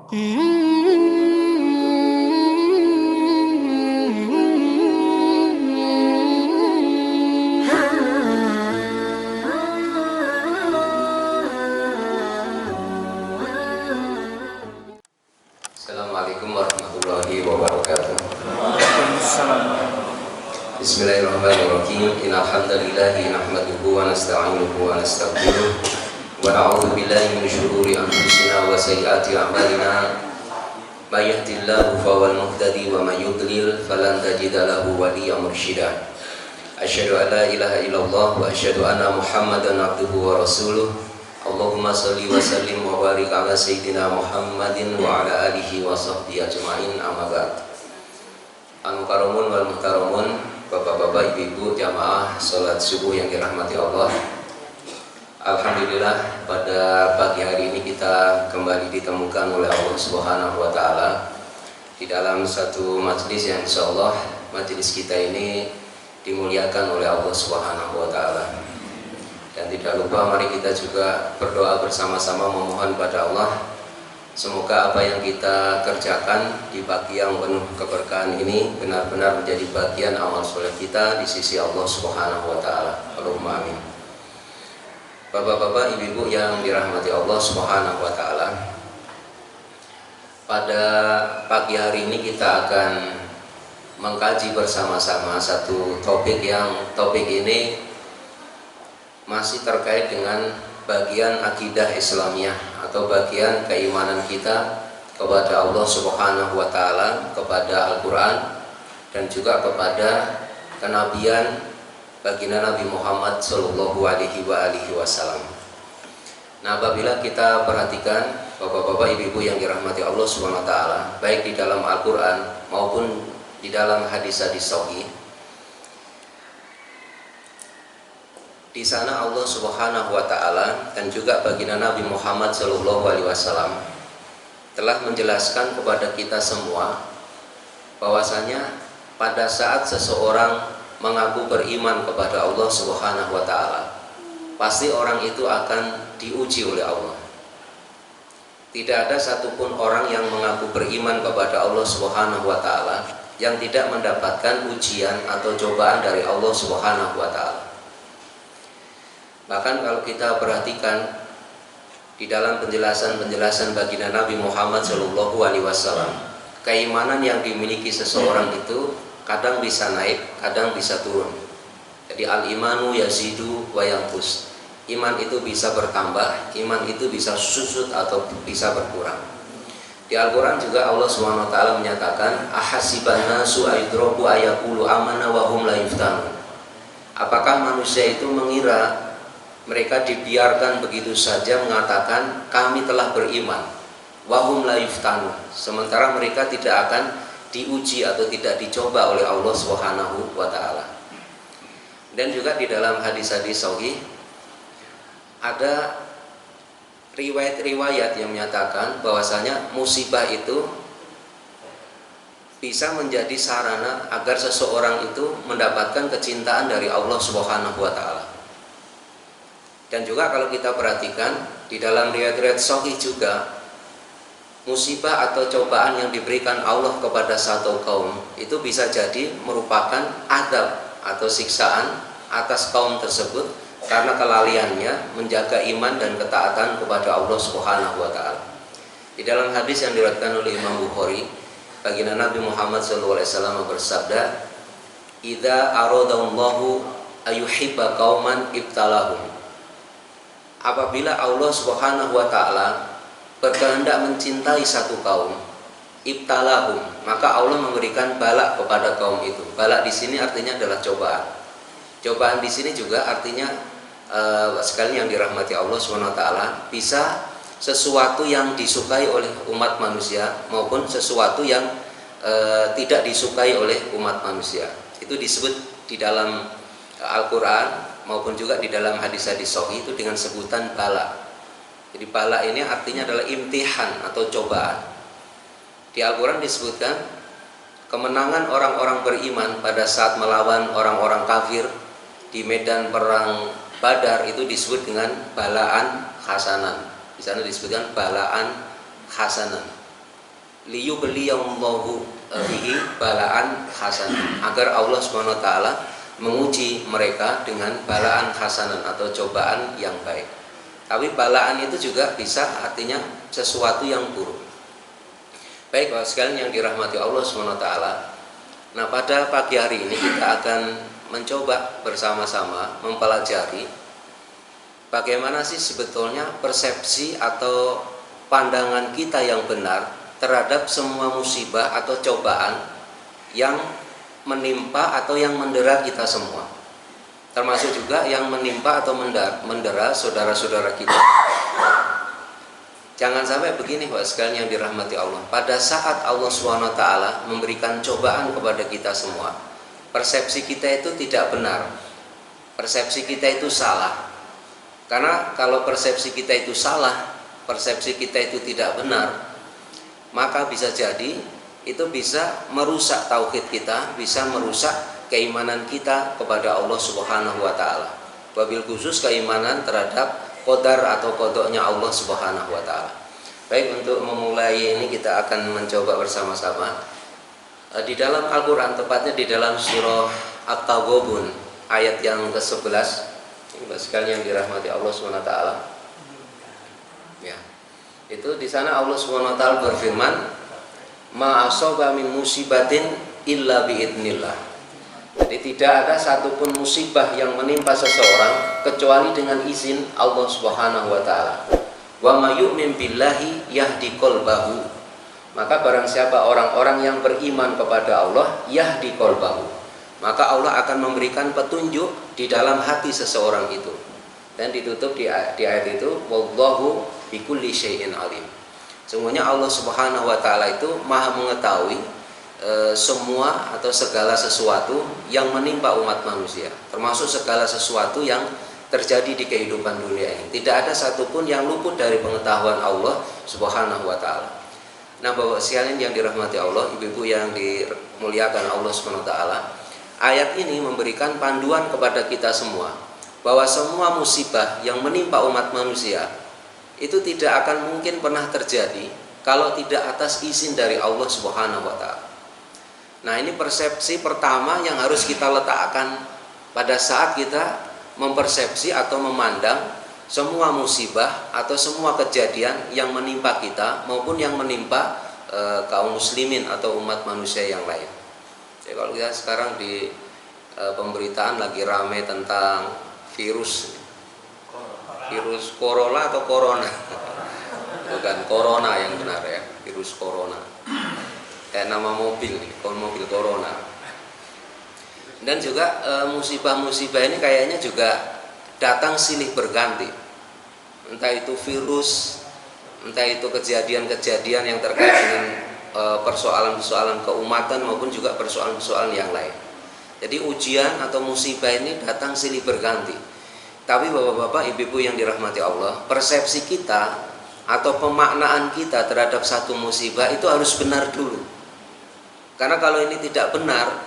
Assalamualaikum warahmatullahi wabarakatuh. Bismillahirrahmanirrahim. Innal hamdalillahi nahmaduhu wa nasta'inuhu wa nastaghfiruh wa na'udzu billahi min shururi anfusina wa sayyiati a'malina. May yahdihillahu fawal muhtadi wa may yudlil falan tajida lahu waliyyan mursyida. Asyhadu an la ilaha illallah wa asyhadu anna Muhammadan abduhu wa rasuluh. Allahumma sholli wa sallim wa barik ala sayyidina Muhammadin wa ala alihi wa sahbihi ajma'in, amma ba'd. Al-mukarramun wal muhtaramun, bapak-bapak, ibu-ibu, jamaah salat subuh yang dirahmati Allah. Alhamdulillah, pada pagi hari ini kita kembali ditemukan oleh Allah Subhanahu wa taala di dalam satu majelis yang insyaallah majelis kita ini dimuliakan oleh Allah Subhanahu wa taala. Dan tidak lupa mari kita juga berdoa bersama-sama memohon pada Allah semoga apa yang kita kerjakan di pagi yang penuh keberkahan ini benar-benar menjadi bagian amal soleh kita di sisi Allah Subhanahu wa taala. Allahumma amin. Bapak-bapak, ibu-ibu yang dirahmati Allah Subhanahu wa taala, pada pagi hari ini kita akan mengkaji bersama-sama satu topik ini masih terkait dengan bagian akidah Islamiyah atau bagian keimanan kita kepada Allah Subhanahu wa taala, kepada Al-Qur'an dan juga kepada kenabian baginda Nabi Muhammad sallallahu alaihi wasallam. Nah, apabila kita perhatikan bapak-bapak, ibu-ibu yang dirahmati Allah Subhanahu wa taala, baik di dalam Al-Qur'an maupun di dalam hadis-hadis sahih, di sana Allah Subhanahu wa taala dan juga baginda Nabi Muhammad sallallahu alaihi wasallam telah menjelaskan kepada kita semua bahwasanya pada saat seseorang mengaku beriman kepada Allah Subhanahu wa taala, pasti orang itu akan diuji oleh Allah. Tidak ada satupun orang yang mengaku beriman kepada Allah Subhanahu wa taala yang tidak mendapatkan ujian atau cobaan dari Allah Subhanahu wa taala. Bahkan kalau kita perhatikan di dalam penjelasan baginda Nabi Muhammad sallallahu alaihi wasallam, keimanan yang dimiliki seseorang itu kadang bisa naik, kadang bisa turun. Jadi al-imanu yazidu wa yanqus. Iman itu bisa bertambah, iman itu bisa susut atau bisa berkurang. Di Al-Qur'an juga Allah Subhanahu wa taala menyatakan ahasiban nasu ayudraku ayaqulu amanna wa hum la yuftanun. Apakah manusia itu mengira mereka dibiarkan begitu saja mengatakan kami telah beriman, wa hum la yuftanun, sementara mereka tidak akan diuji atau tidak dicoba oleh Allah Subhanahu wa taala. Dan juga di dalam hadis-hadis sahih ada riwayat-riwayat yang menyatakan bahwasanya musibah itu bisa menjadi sarana agar seseorang itu mendapatkan kecintaan dari Allah Subhanahu wa taala. Dan juga kalau kita perhatikan di dalam riwayat-riwayat sahih juga, musibah atau cobaan yang diberikan Allah kepada satu kaum itu bisa jadi merupakan adab atau siksaan atas kaum tersebut karena kelalaiannya menjaga iman dan ketaatan kepada Allah Subhanahu wa taala. Di dalam hadis yang diriwayatkan oleh Imam Bukhari, baginda Nabi Muhammad SAW bersabda, "Idza aradallahu ayuhibba qauman ibtalahum." Apabila Allah Subhanahu wa taala berkehendak mencintai satu kaum, ibtalahum, maka Allah memberikan bala kepada kaum itu. Bala di sini artinya adalah cobaan. Cobaan di sini juga artinya sekali yang dirahmati Allah Subhanahu wa taala, bisa sesuatu yang disukai oleh umat manusia maupun sesuatu yang tidak disukai oleh umat manusia. Itu disebut di dalam Al-Qur'an maupun juga di dalam hadis-hadis sahih itu dengan sebutan bala. Jadi bala ini artinya adalah imtihan atau cobaan. Di Al-Quran disebutkan kemenangan orang-orang beriman pada saat melawan orang-orang kafir di medan perang Badar itu disebut dengan balaan hasanan. Di sana disebutkan balaan hasanan. liyubliyallahu bihi balaan hasan, agar Allah Subhanahu wa taala menguji mereka dengan balaan hasanan atau cobaan yang baik. Tapi balaan itu juga bisa artinya sesuatu yang buruk. Baik Bapak sekalian yang dirahmati Allah Subhanahu wa taala. Nah, pada pagi hari ini kita akan mencoba bersama-sama mempelajari bagaimana sih sebetulnya persepsi atau pandangan kita yang benar terhadap semua musibah atau cobaan yang menimpa atau yang mendera kita semua, termasuk juga yang menimpa atau mendera saudara-saudara kita. Jangan sampai begini Bapak sekalian yang dirahmati Allah, pada saat Allah SWT memberikan cobaan kepada kita semua, persepsi kita itu tidak benar, persepsi kita itu salah. Karena kalau persepsi kita itu salah, persepsi kita itu tidak benar, maka bisa jadi itu bisa merusak tauhid kita, bisa merusak keimanan kita kepada Allah Subhanahu wa taala. Wabil khusus keimanan terhadap qadar atau qadanya Allah Subhanahu wa taala. Baik, untuk memulai ini kita akan mencoba bersama-sama di dalam Al-Qur'an, tepatnya di dalam surah At-Taghabun ayat yang ke-11. Ini sekalian yang dirahmati Allah Subhanahu wa taala. Ya. Itu di sana Allah Subhanahu wa taala berfirman, "Ma asaba min musibatin illa biidznillah." Jadi tidak ada satupun musibah yang menimpa seseorang kecuali dengan izin Allah Subhanahu wa taala. Wa may yu'min billahi yahdi qalbahu. Maka barang siapa orang-orang yang beriman kepada Allah, yahdi qalbahu, maka Allah akan memberikan petunjuk di dalam hati seseorang itu. Dan ditutup di ayat itu, wallahu bikulli syai'in alim. Semuanya Allah Subhanahu wa taala itu Maha mengetahui semua atau segala sesuatu yang menimpa umat manusia, termasuk segala sesuatu yang terjadi di kehidupan dunia ini. Tidak ada satupun yang luput dari pengetahuan Allah Subhanahu wa taala. Nah, Bapak sekalian yang dirahmati Allah, ibu-ibu yang dimuliakan Allah Subhanahu wa taala, ayat ini memberikan panduan kepada kita semua bahwa semua musibah yang menimpa umat manusia itu tidak akan mungkin pernah terjadi kalau tidak atas izin dari Allah Subhanahu wa taala. Nah, ini persepsi pertama yang harus kita letakkan pada saat kita mempersepsi atau memandang semua musibah atau semua kejadian yang menimpa kita maupun yang menimpa kaum muslimin atau umat manusia yang lain. Jadi kalau kita sekarang di pemberitaan lagi ramai tentang virus corona atau corona, bukan corona yang benar ya, virus corona, kayak nama mobil corona. Dan juga musibah-musibah ini kayaknya juga datang silih berganti, entah itu virus, entah itu kejadian-kejadian yang terkait dengan persoalan-persoalan keumatan maupun juga persoalan-persoalan yang lain. Jadi ujian atau musibah ini datang silih berganti. Tapi bapak-bapak, ibu-ibu yang dirahmati Allah, persepsi kita atau pemaknaan kita terhadap satu musibah itu harus benar dulu. Karena kalau ini tidak benar,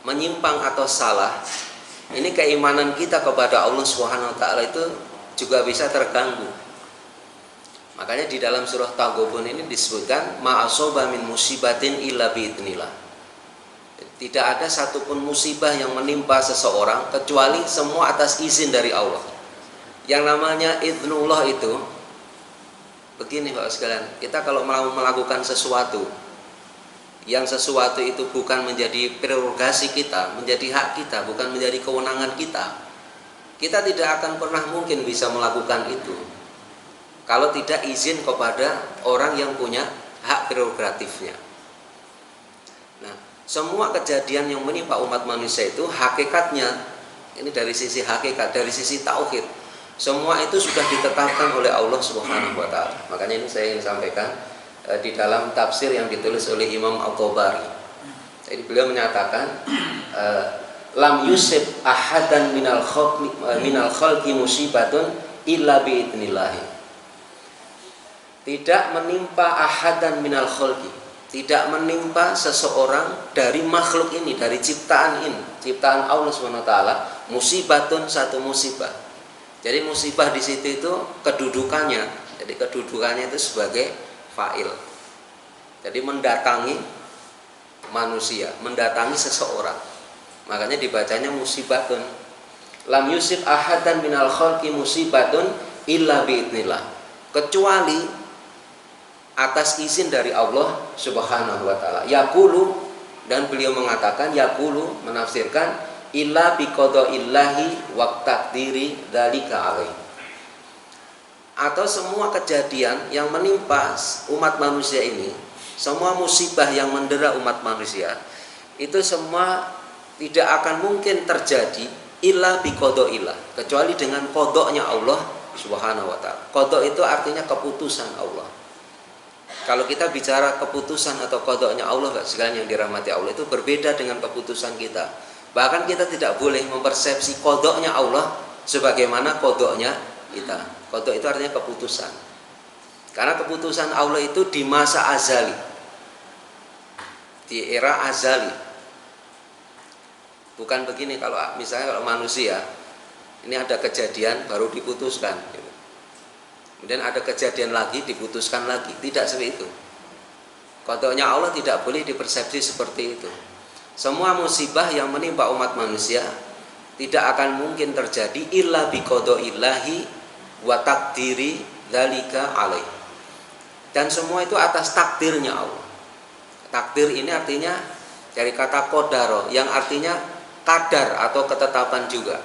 menyimpang atau salah, ini keimanan kita kepada Allah Subhanahu wa taala itu juga bisa terganggu. Makanya di dalam surah Taghabun ini disebutkan ma'asoba min musibatin illa biidznillah. Tidak ada satupun musibah yang menimpa seseorang kecuali semua atas izin dari Allah. Yang namanya idznullah itu begini Bapak sekalian, kita kalau mau melakukan sesuatu yang sesuatu itu bukan menjadi prerogasi kita, menjadi hak kita, bukan menjadi kewenangan kita, kita tidak akan pernah mungkin bisa melakukan itu kalau tidak izin kepada orang yang punya hak prerogatifnya. Nah, semua kejadian yang menimpa umat manusia itu hakikatnya, ini dari sisi hakikat, dari sisi tauhid, semua itu sudah ditetapkan oleh Allah Subhanahu wa taala. Makanya ini saya ingin sampaikan di dalam tafsir yang ditulis oleh Imam At-Tabari. Jadi beliau menyatakan lam yusib ahadan minal khalqi musibatun illa biidznillah. Tidak menimpa ahadan minal khalqi, tidak menimpa seseorang dari makhluk ini, dari ciptaan ini, ciptaan Allah Subhanahu wa taala, musibatun, satu musibah. Jadi musibah di situ itu kedudukannya. Jadi kedudukannya itu sebagai fa'il. Jadi mendatangi manusia, mendatangi seseorang. Makanya dibacanya musibatun. Lam yusib ahadan minal khalqi musibatun illa biidnillah. Kecuali atas izin dari Allah Subhanahu wa taala. Yaqulu, dan beliau mengatakan, yaqulu menafsirkan illa biqadaillahi wa taqdiri dzalika alaih. Atau semua kejadian yang menimpa umat manusia ini, semua musibah yang mendera umat manusia, itu semua tidak akan mungkin terjadi illa biqadaillah, kecuali dengan qadanya Allah Subhanahu wa taala. Qada itu artinya keputusan Allah. Kalau kita bicara keputusan atau qadanya Allah, sekalian yang dirahmati Allah, itu berbeda dengan keputusan kita. Bahkan kita tidak boleh mempersepsi qadanya Allah sebagaimana qadanya kita. Qada itu artinya keputusan. Karena keputusan Allah itu di masa azali, di era azali. Bukan begini, kalau misalnya kalau manusia ini ada kejadian baru diputuskan, kemudian ada kejadian lagi diputuskan lagi, tidak seperti itu. Qadanya Allah tidak boleh dipersepsi seperti itu. Semua musibah yang menimpa umat manusia tidak akan mungkin terjadi illa biqadaillahi wa taqdiri dzalika alaih. Dan semua itu atas takdirnya Allah. Takdir ini artinya dari kata qadaro, yang artinya kadar atau ketetapan juga.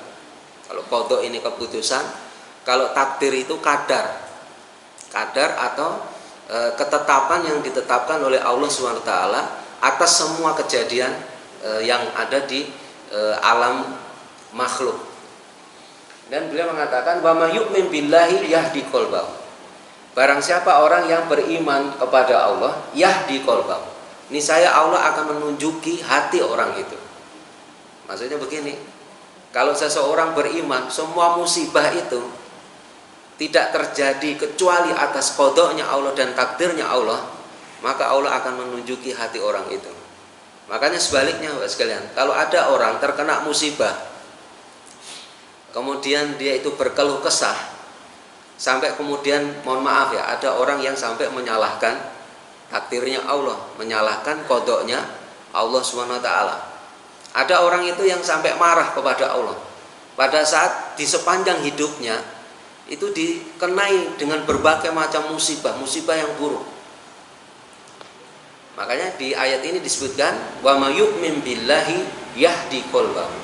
Kalau qada ini keputusan, kalau takdir itu kadar. Kadar atau ketetapan yang ditetapkan oleh Allah SWT atas semua kejadian yang ada di alam makhluk. Dan beliau mengatakan wa may yu'min billahi yahdi qalbahu. Barang siapa orang yang beriman kepada Allah, yahdi qalbahu, niscaya Allah akan menunjuki hati orang itu. Maksudnya begini, kalau seseorang beriman, semua musibah itu tidak terjadi kecuali atas qadanya Allah dan takdirnya Allah, maka Allah akan menunjuki hati orang itu. Makanya sebaliknya Bapak sekalian, kalau ada orang terkena musibah, kemudian dia itu berkeluh kesah, sampai kemudian, mohon maaf ya, ada orang yang sampai menyalahkan takdirnya Allah, menyalahkan qadanya Allah SWT. Ada orang itu yang sampai marah kepada Allah pada saat di sepanjang hidupnya itu dikenai dengan berbagai macam musibah yang buruk. Makanya di ayat ini disebutkan wa may yu'min billahi yahdi qalbahu.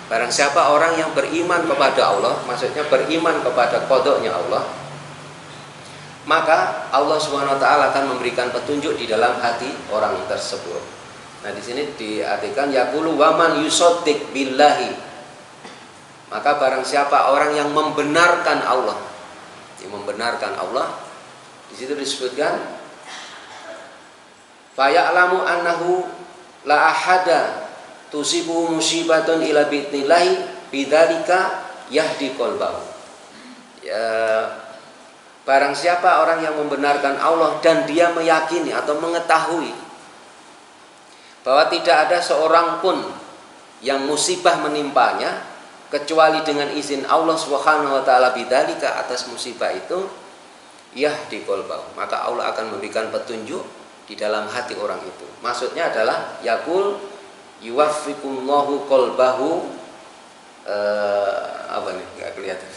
Barang siapa orang yang beriman kepada Allah, maksudnya beriman kepada qadanya Allah, maka Allah SWT akan memberikan petunjuk di dalam hati orang tersebut. Nah, di sini diartikan yaqulu wa man yusaddiq billahi. Maka barang siapa orang yang membenarkan Allah, yang membenarkan Allah, di situ disebutkan fa ya'lamu annahu la ahada tusibu musibatun ila bi'tnillahi bidzalika yahdi qalbahu. Ya, barang siapa orang yang membenarkan Allah dan dia meyakini atau mengetahui bahwa tidak ada seorang pun yang musibah menimpanya kecuali dengan izin Allah Subhanahu wa taala bidzalika, atas musibah itu, yahdi qalbahu, maka Allah akan memberikan petunjuk di dalam hati orang itu. Maksudnya adalah yaqul yuwaffiqullahu qalbahu apa nih, enggak kelihatan.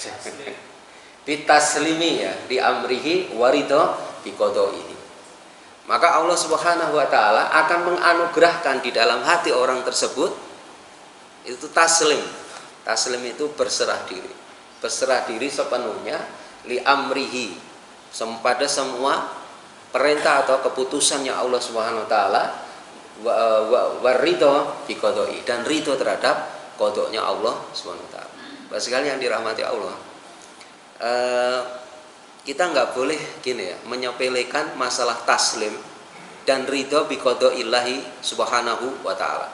Bitaslimi, ya, di amrihi waridho biqadaihi. Maka Allah Subhanahu wa taala akan menganugerahkan di dalam hati orang tersebut itu taslim. Taslim itu berserah diri. Berserah diri sepenuhnya li amrihi, pada semua perintah atau keputusannya Allah Subhanahu wa taala, wa ridho bi qadai, dan ridho terhadap qadanya Allah Subhanahu wa taala. Bapak sekalian yang dirahmati Allah, kita nggak boleh gini ya, menyepelekan masalah taslim dan ridho bi qadaillahi Subhanahu wa taala.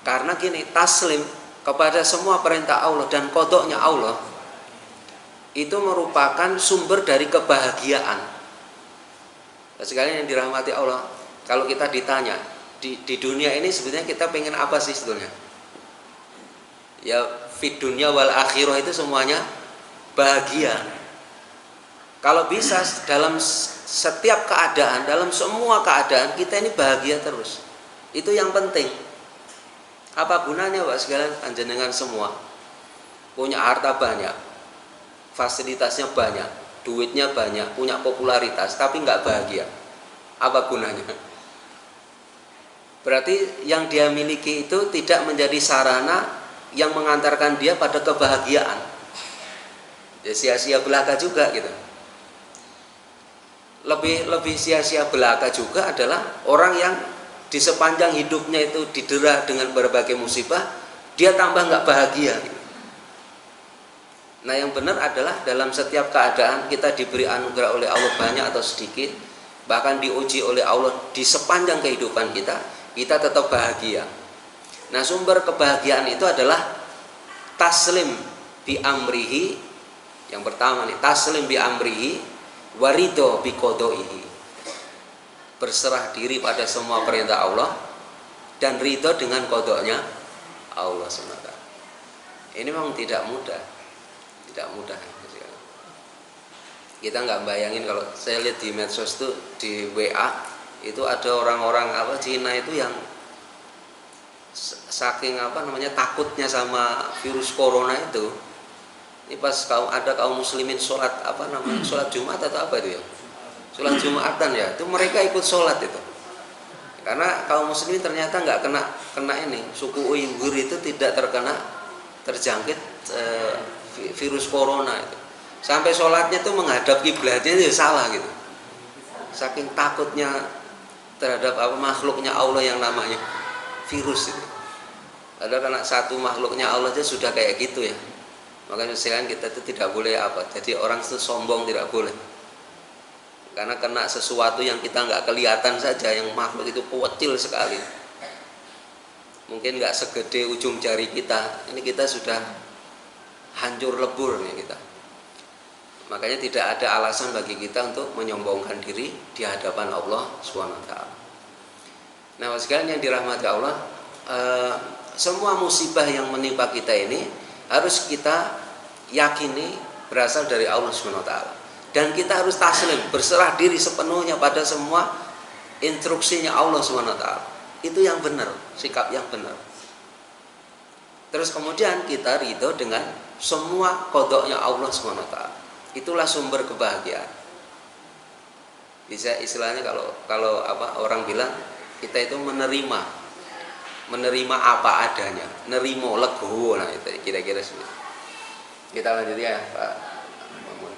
Karena gini, taslim kepada semua perintah Allah dan qadanya Allah itu merupakan sumber dari kebahagiaan. Sekalian yang dirahmati Allah, kalau kita ditanya di dunia ini sebenarnya kita pengen apa sih sebetulnya? Ya, fid dunya wal akhirah itu semuanya bahagia. Kalau bisa dalam setiap keadaan, dalam semua keadaan kita ini bahagia terus. Itu yang penting. Apa gunanya Pak sekalian panjenengan semua punya harta banyak, fasilitasnya banyak, duitnya banyak, punya popularitas, tapi nggak bahagia? Apa gunanya? Berarti yang dia miliki itu tidak menjadi sarana yang mengantarkan dia pada kebahagiaan. Ya sia-sia belaka juga gitu. Lebih sia-sia belaka juga adalah orang yang di sepanjang hidupnya itu didera dengan berbagai musibah, dia tambah nggak bahagia. Nah yang benar adalah dalam setiap keadaan kita diberi anugerah oleh Allah banyak atau sedikit, bahkan diuji oleh Allah di sepanjang kehidupan kita, kita tetap bahagia. Nah sumber kebahagiaan itu adalah taslim bi amrihi. Yang pertama nih, taslim bi amrihi warido bi qodaihi. Berserah diri pada semua perintah Allah dan ridho dengan kodoknya Allah SWT. Ini memang tidak mudah. Tidak mudah. Kita nggak bayangin kalau saya lihat di medsos tuh, di WA itu ada orang-orang Cina itu yang saking takutnya sama virus corona itu. Ini pas ada kaum muslimin sholat sholat Jumat atau apa itu ya, sholat Jumatan ya, itu mereka ikut sholat itu. Karena kaum muslimin ternyata nggak kena ini, suku Uighur itu tidak terjangkit virus corona itu. Sampai sholatnya tuh menghadap kiblatnya itu salah gitu. Saking takutnya terhadap makhluknya Allah yang namanya virus itu. Padahal karena satu makhluknya Allah aja sudah kayak gitu ya. Makanya sekalian kita itu tidak boleh jadi orang itu sombong, tidak boleh. Karena kena sesuatu yang kita nggak kelihatan saja, yang makhluk itu kecil sekali. Mungkin nggak segede ujung jari kita, ini kita sudah hancur lebur nih kita. Makanya tidak ada alasan bagi kita untuk menyombongkan diri di hadapan Allah SWT. Nah, sekalian yang dirahmati Allah, semua musibah yang menimpa kita ini harus kita yakini berasal dari Allah SWT. Dan kita harus taslim, berserah diri sepenuhnya pada semua instruksinya Allah SWT. Itu yang benar, sikap yang benar. Terus kemudian kita ridho dengan semua kodoknya Allah SWT. Itulah sumber kebahagiaan. Bisa istilahnya kalau orang bilang kita itu menerima apa adanya, nerimo legowo, nah itu kira-kira seperti. Kita lanjut ya Pak Mamun.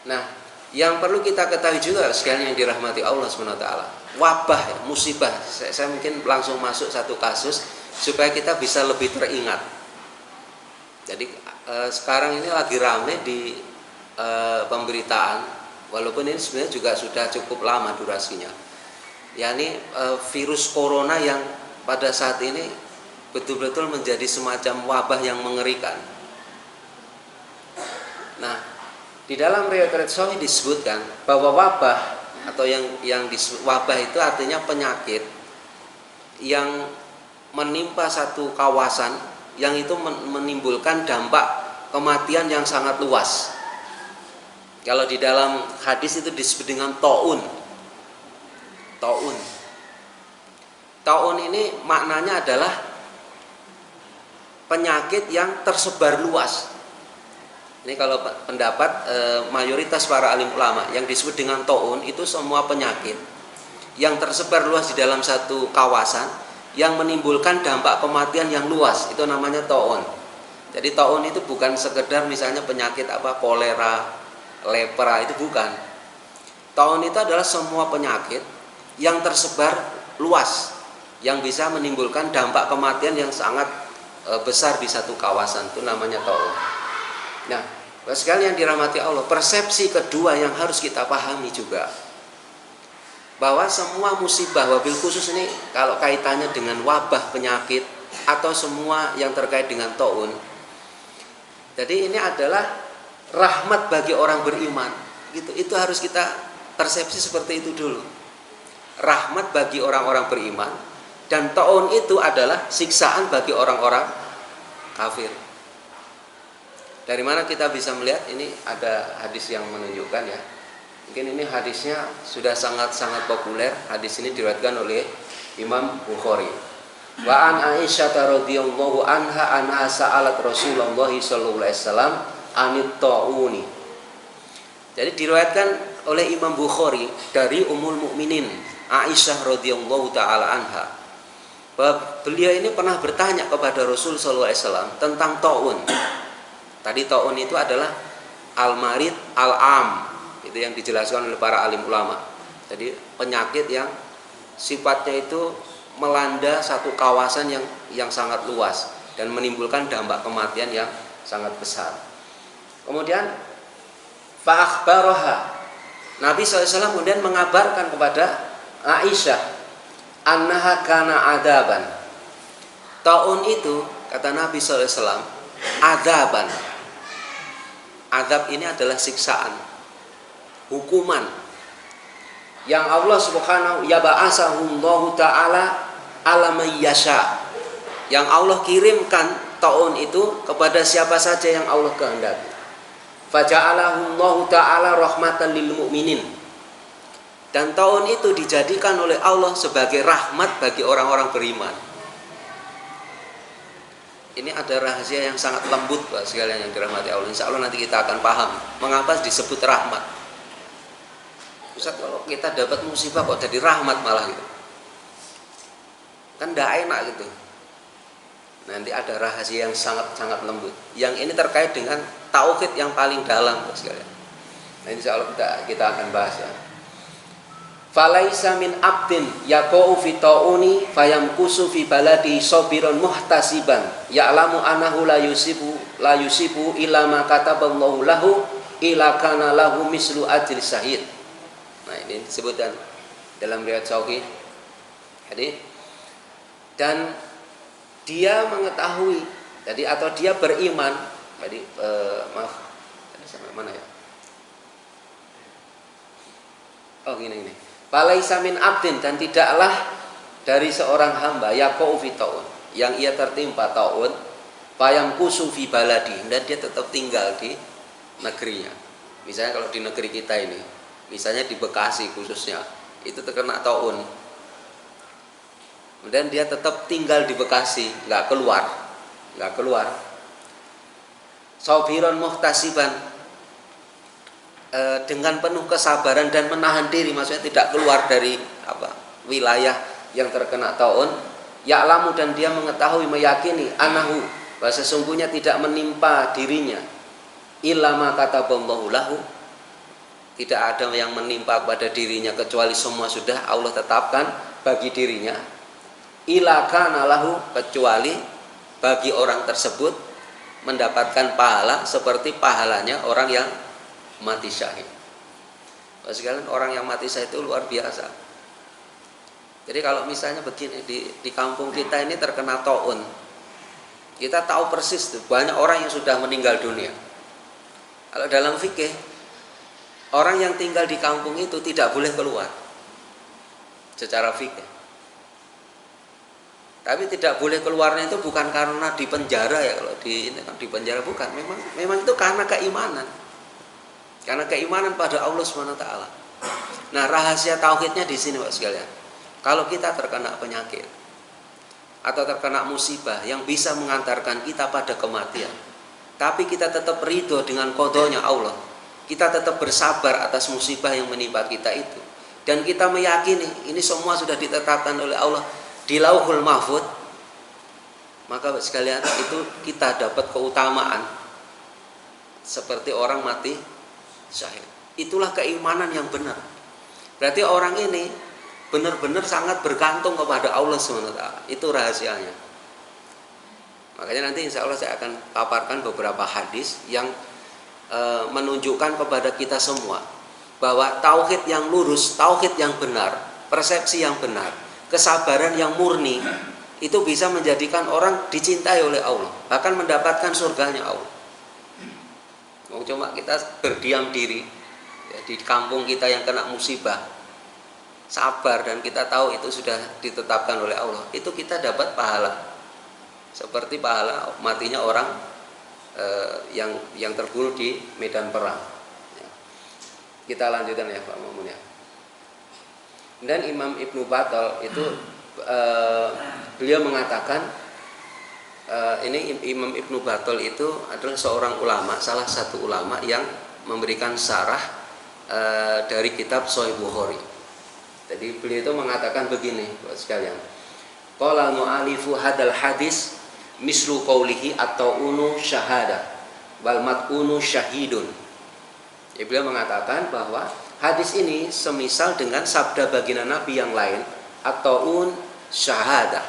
Nah, yang perlu kita ketahui juga sekalian yang dirahmati Allah SWT, wabah ya, musibah. Saya mungkin langsung masuk satu kasus supaya kita bisa lebih teringat. Jadi sekarang ini lagi rame di pemberitaan, walaupun ini sebenarnya juga sudah cukup lama durasinya, yakni virus corona yang pada saat ini betul-betul menjadi semacam wabah yang mengerikan. Nah, di dalam riwayat Sahih disebutkan bahwa wabah atau yang disebut wabah itu artinya penyakit yang menimpa satu kawasan yang itu menimbulkan dampak kematian yang sangat luas. Kalau di dalam hadis itu disebut dengan taun. Taun ini maknanya adalah penyakit yang tersebar luas. Ini kalau pendapat mayoritas para alim ulama, yang disebut dengan taun itu semua penyakit yang tersebar luas di dalam satu kawasan yang menimbulkan dampak kematian yang luas, itu namanya taun. Jadi taun itu bukan sekedar misalnya penyakit kolera, lepra, itu bukan. Taun itu adalah semua penyakit yang tersebar luas yang bisa menimbulkan dampak kematian yang sangat besar di satu kawasan, itu namanya taun. Nah, sekalian yang dirahmati Allah, persepsi kedua yang harus kita pahami juga, bahwa semua musibah, wabil khusus ini kalau kaitannya dengan wabah penyakit atau semua yang terkait dengan taun, jadi ini adalah rahmat bagi orang beriman. Itu harus kita persepsi seperti itu dulu. Rahmat bagi orang-orang beriman, dan taun itu adalah siksaan bagi orang-orang kafir. Dari mana kita bisa melihat? Ini ada hadis yang menunjukkan ya. Mungkin ini hadisnya sudah sangat-sangat populer. Hadis ini diriwayatkan oleh Imam Bukhari. Wa an Aisyah radhiyallahu anha sa'alat Rasulullah sallallahu alaihi wasallam anit ta'uni. Jadi diriwayatkan oleh Imam Bukhari dari Ummul Mukminin Aisyah radhiyallahu taala anha, bahwa beliau ini pernah bertanya kepada Rasul sallallahu alaihi wasallam tentang taun. Tadi taun itu adalah al-marid al-am, itu yang dijelaskan oleh para alim ulama. Jadi penyakit yang sifatnya itu melanda satu kawasan yang sangat luas dan menimbulkan dampak kematian yang sangat besar. Kemudian fa'akhbaraha, Nabi SAW kemudian mengabarkan kepada Aisyah annaha kana adaban. Taun itu, kata Nabi SAW, adaban. Adab ini adalah siksaan, hukuman yang Allah Subhanahu ya ba'asahullahu ta'ala ala mayyasha, yang Allah kirimkan taun itu kepada siapa saja yang Allah kehendaki. Faja'alahullahu ta'ala rahmatan lil mu'minin, dan taun itu dijadikan oleh Allah sebagai rahmat bagi orang-orang beriman. Ini ada rahasia yang sangat lembut Pak sekalian yang dirahmati Allah. Insya Allah nanti kita akan paham mengapa disebut rahmat. Ustaz, kalau kita dapat musibah kok jadi rahmat malah gitu, kan tidak enak gitu. Nanti ada rahasia yang sangat-sangat lembut. Yang ini terkait dengan tauhid yang paling dalam Pak sekalian. Nah, insya Allah kita akan bahas ya. Falaisa min abdin yaqau fi tauni fayamkusu fi baladi sabiran muhtasiban ya'lamu annahu la yusibu illa ma kataballahu lahu ila kana lahu mislu ajri syahid. Nah, ini disebutkan dalam riwayat Sahih. Jadi, dan dia mengetahui, jadi atau dia beriman, tadi maaf, tadi sampai mana ya? Oh gini. Falaisa min abdin, dan tidaklah dari seorang hamba yaqau fi taun, yang ia tertimpa taun, fayamkusu fi baladi, dan dia tetap tinggal di negerinya. Misalnya kalau di negeri kita ini, misalnya di Bekasi khususnya, itu terkena taun, kemudian dia tetap tinggal di Bekasi, nggak keluar. Sabiran muhtasiban, dengan penuh kesabaran dan menahan diri, maksudnya tidak keluar dari wilayah yang terkena taun. Ya'lamu, dan dia mengetahui, meyakini, anahu, bahwa sesungguhnya tidak menimpa dirinya illa ma kataballahu lahu, tidak ada yang menimpa pada dirinya kecuali semua sudah Allah tetapkan bagi dirinya. Illa kana lahu, kecuali bagi orang tersebut mendapatkan pahala seperti pahalanya orang yang mati syahid. Sekalian, orang yang mati syahid itu luar biasa. Jadi kalau misalnya begini, di kampung kita ini terkena taun, kita tahu persis tuh, banyak orang yang sudah meninggal dunia. Kalau dalam fikih, orang yang tinggal di kampung itu tidak boleh keluar secara fikih. Tapi tidak boleh keluarnya itu bukan karena di penjara ya, kalau di penjara bukan, memang itu karena keimanan. Karena keimanan pada Allah SWT. Nah, rahasia tauhidnya di sini Pak sekalian. Kalau kita terkena penyakit atau terkena musibah yang bisa mengantarkan kita pada kematian, tapi kita tetap ridho dengan qadanya Allah, kita tetap bersabar atas musibah yang menimpa kita itu, dan kita meyakini ini semua sudah ditetapkan oleh Allah di Lauhul Mahfuz, maka Pak sekalian, itu kita dapat keutamaan seperti orang mati syahid. Itulah keimanan yang benar. Berarti orang ini benar-benar sangat bergantung kepada Allah SWT. Itu rahasianya. Makanya nanti insya Allah saya akan paparkan beberapa hadis yang menunjukkan kepada kita semua bahwa tauhid yang lurus, tauhid yang benar, persepsi yang benar, kesabaran yang murni, itu bisa menjadikan orang dicintai oleh Allah, bahkan mendapatkan surganya Allah. Cuma kita berdiam diri ya, di kampung kita yang kena musibah, sabar, dan kita tahu itu sudah ditetapkan oleh Allah, itu kita dapat pahala seperti pahala matinya orang yang terbunuh di medan perang. Ya. Kita lanjutkan ya Pak Mamun ya. Dan Imam Ibnu Battal itu beliau mengatakan ini Imam Ibnu Battal itu adalah seorang ulama, salah satu ulama yang memberikan syarah dari kitab Sahih Bukhari. Jadi beliau itu mengatakan begini, Bapak sekalian. Qala mu'alifu hadal hadis mislu qaulihi at-ta'unu syahada wal mat'unu syahidun. Ya, beliau mengatakan bahwa hadis ini semisal dengan sabda baginda Nabi yang lain, at-ta'un syahada.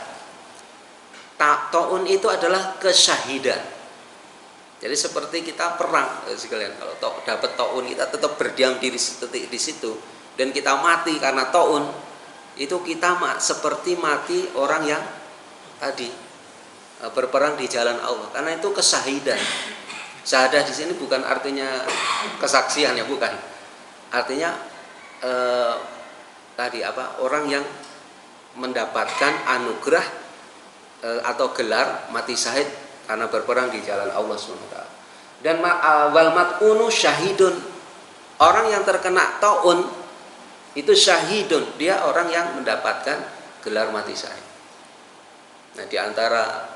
Ta'un itu adalah kesyahidan. Jadi seperti kita perang sekalian, kalau dapat ta'un kita tetap berdiam diri di situ dan kita mati karena ta'un, itu kita seperti mati orang yang tadi berperang di jalan Allah, karena itu kesyahidan. Syahadah di sini bukan artinya kesaksian ya, bukan. Artinya tadi orang yang mendapatkan anugerah atau gelar mati syahid karena berperang di jalan Allah SWT. Dan wal mat'unu syahidun, orang yang terkena ta'un itu syahidun, dia orang yang mendapatkan gelar mati syahid. Nah, di antara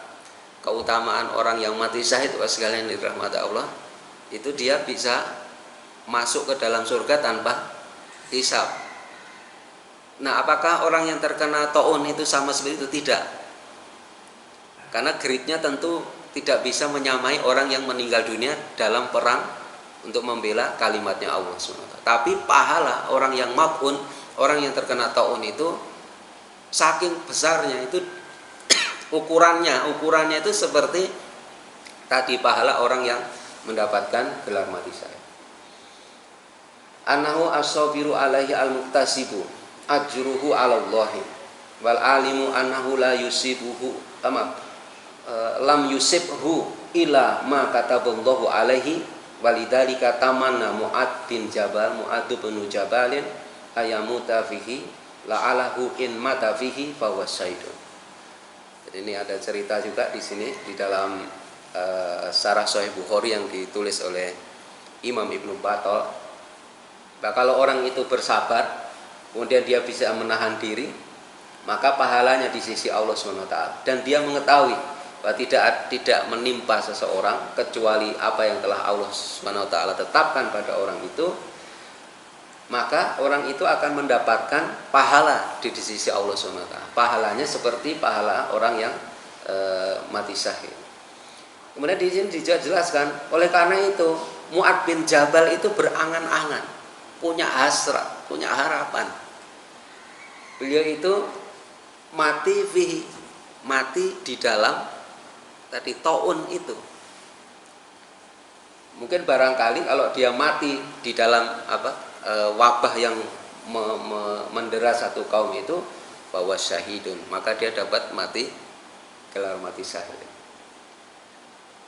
keutamaan orang yang mati syahid sekalian dirahmati Allah, itu dia bisa masuk ke dalam surga tanpa hisab. Nah, apakah orang yang terkena ta'un itu sama seperti itu? Tidak. Karena grade-nya tentu tidak bisa menyamai orang yang meninggal dunia dalam perang untuk membela kalimatnya Allah SWT. Tapi pahala orang yang mab'un, orang yang terkena ta'un itu saking besarnya, itu ukurannya itu seperti tadi pahala orang yang mendapatkan gelar mati syahid. Annahu as-sabiru alaihi al-muktasibu ajruhu 'ala Allahi wal alimu annahu la yusibuhu lam yusibhu ila ma kataballahu alaihi walidzalika tamanna Mu'ad bin Jabalin ayamuta fihi la'alahu in mata fihi fahuwa syahidun. Jadi ini ada cerita juga di sini di dalam syarah Sahih Bukhari yang ditulis oleh Imam Ibnu Battal. Nah, kalau orang itu bersabar kemudian dia bisa menahan diri, maka pahalanya di sisi Allah SWT, dan dia mengetahui bahwa tidak menimpa seseorang kecuali apa yang telah Allah SWT tetapkan pada orang itu, maka orang itu akan mendapatkan pahala di sisi Allah SWT. Pahalanya seperti pahala orang yang mati syahid. Kemudian di sini dijelaskan, oleh karena itu Mu'ad bin Jabal itu berangan-angan, punya hasrat, punya harapan. Beliau itu mati di dalam tadi ta'un itu. Mungkin barangkali kalau dia mati di dalam wabah yang mendera satu kaum itu, bahwa syahidun, maka dia dapat mati gelar mati syahid.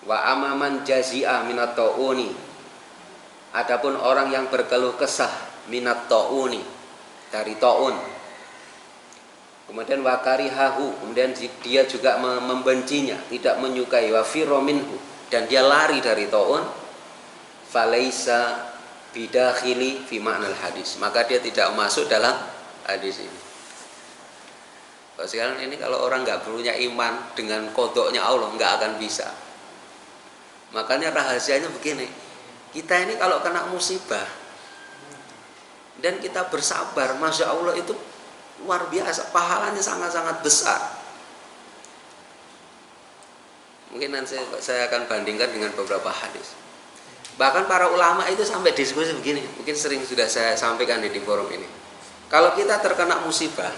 Wa amaman jazi'a minat ta'uni, adapun orang yang berkeluh kesah minat ta'uni, dari ta'un, kemudian wakarihahu, kemudian dia juga membencinya, tidak menyukai, wa firra minhu, dan dia lari dari ta'un, falaisa bidakhili fi ma'nal hadis, maka dia tidak masuk dalam hadis ini. Sekarang ini kalau orang nggak punya iman dengan kodoknya Allah, nggak akan bisa. Makanya rahasianya begini, kita ini kalau kena musibah dan kita bersabar, Masya Allah, itu luar biasa, pahalanya sangat-sangat besar. Mungkin nanti saya akan bandingkan dengan beberapa hadis. Bahkan para ulama itu sampai diskusi begini, mungkin sering sudah saya sampaikan di forum ini. Kalau kita terkena musibah,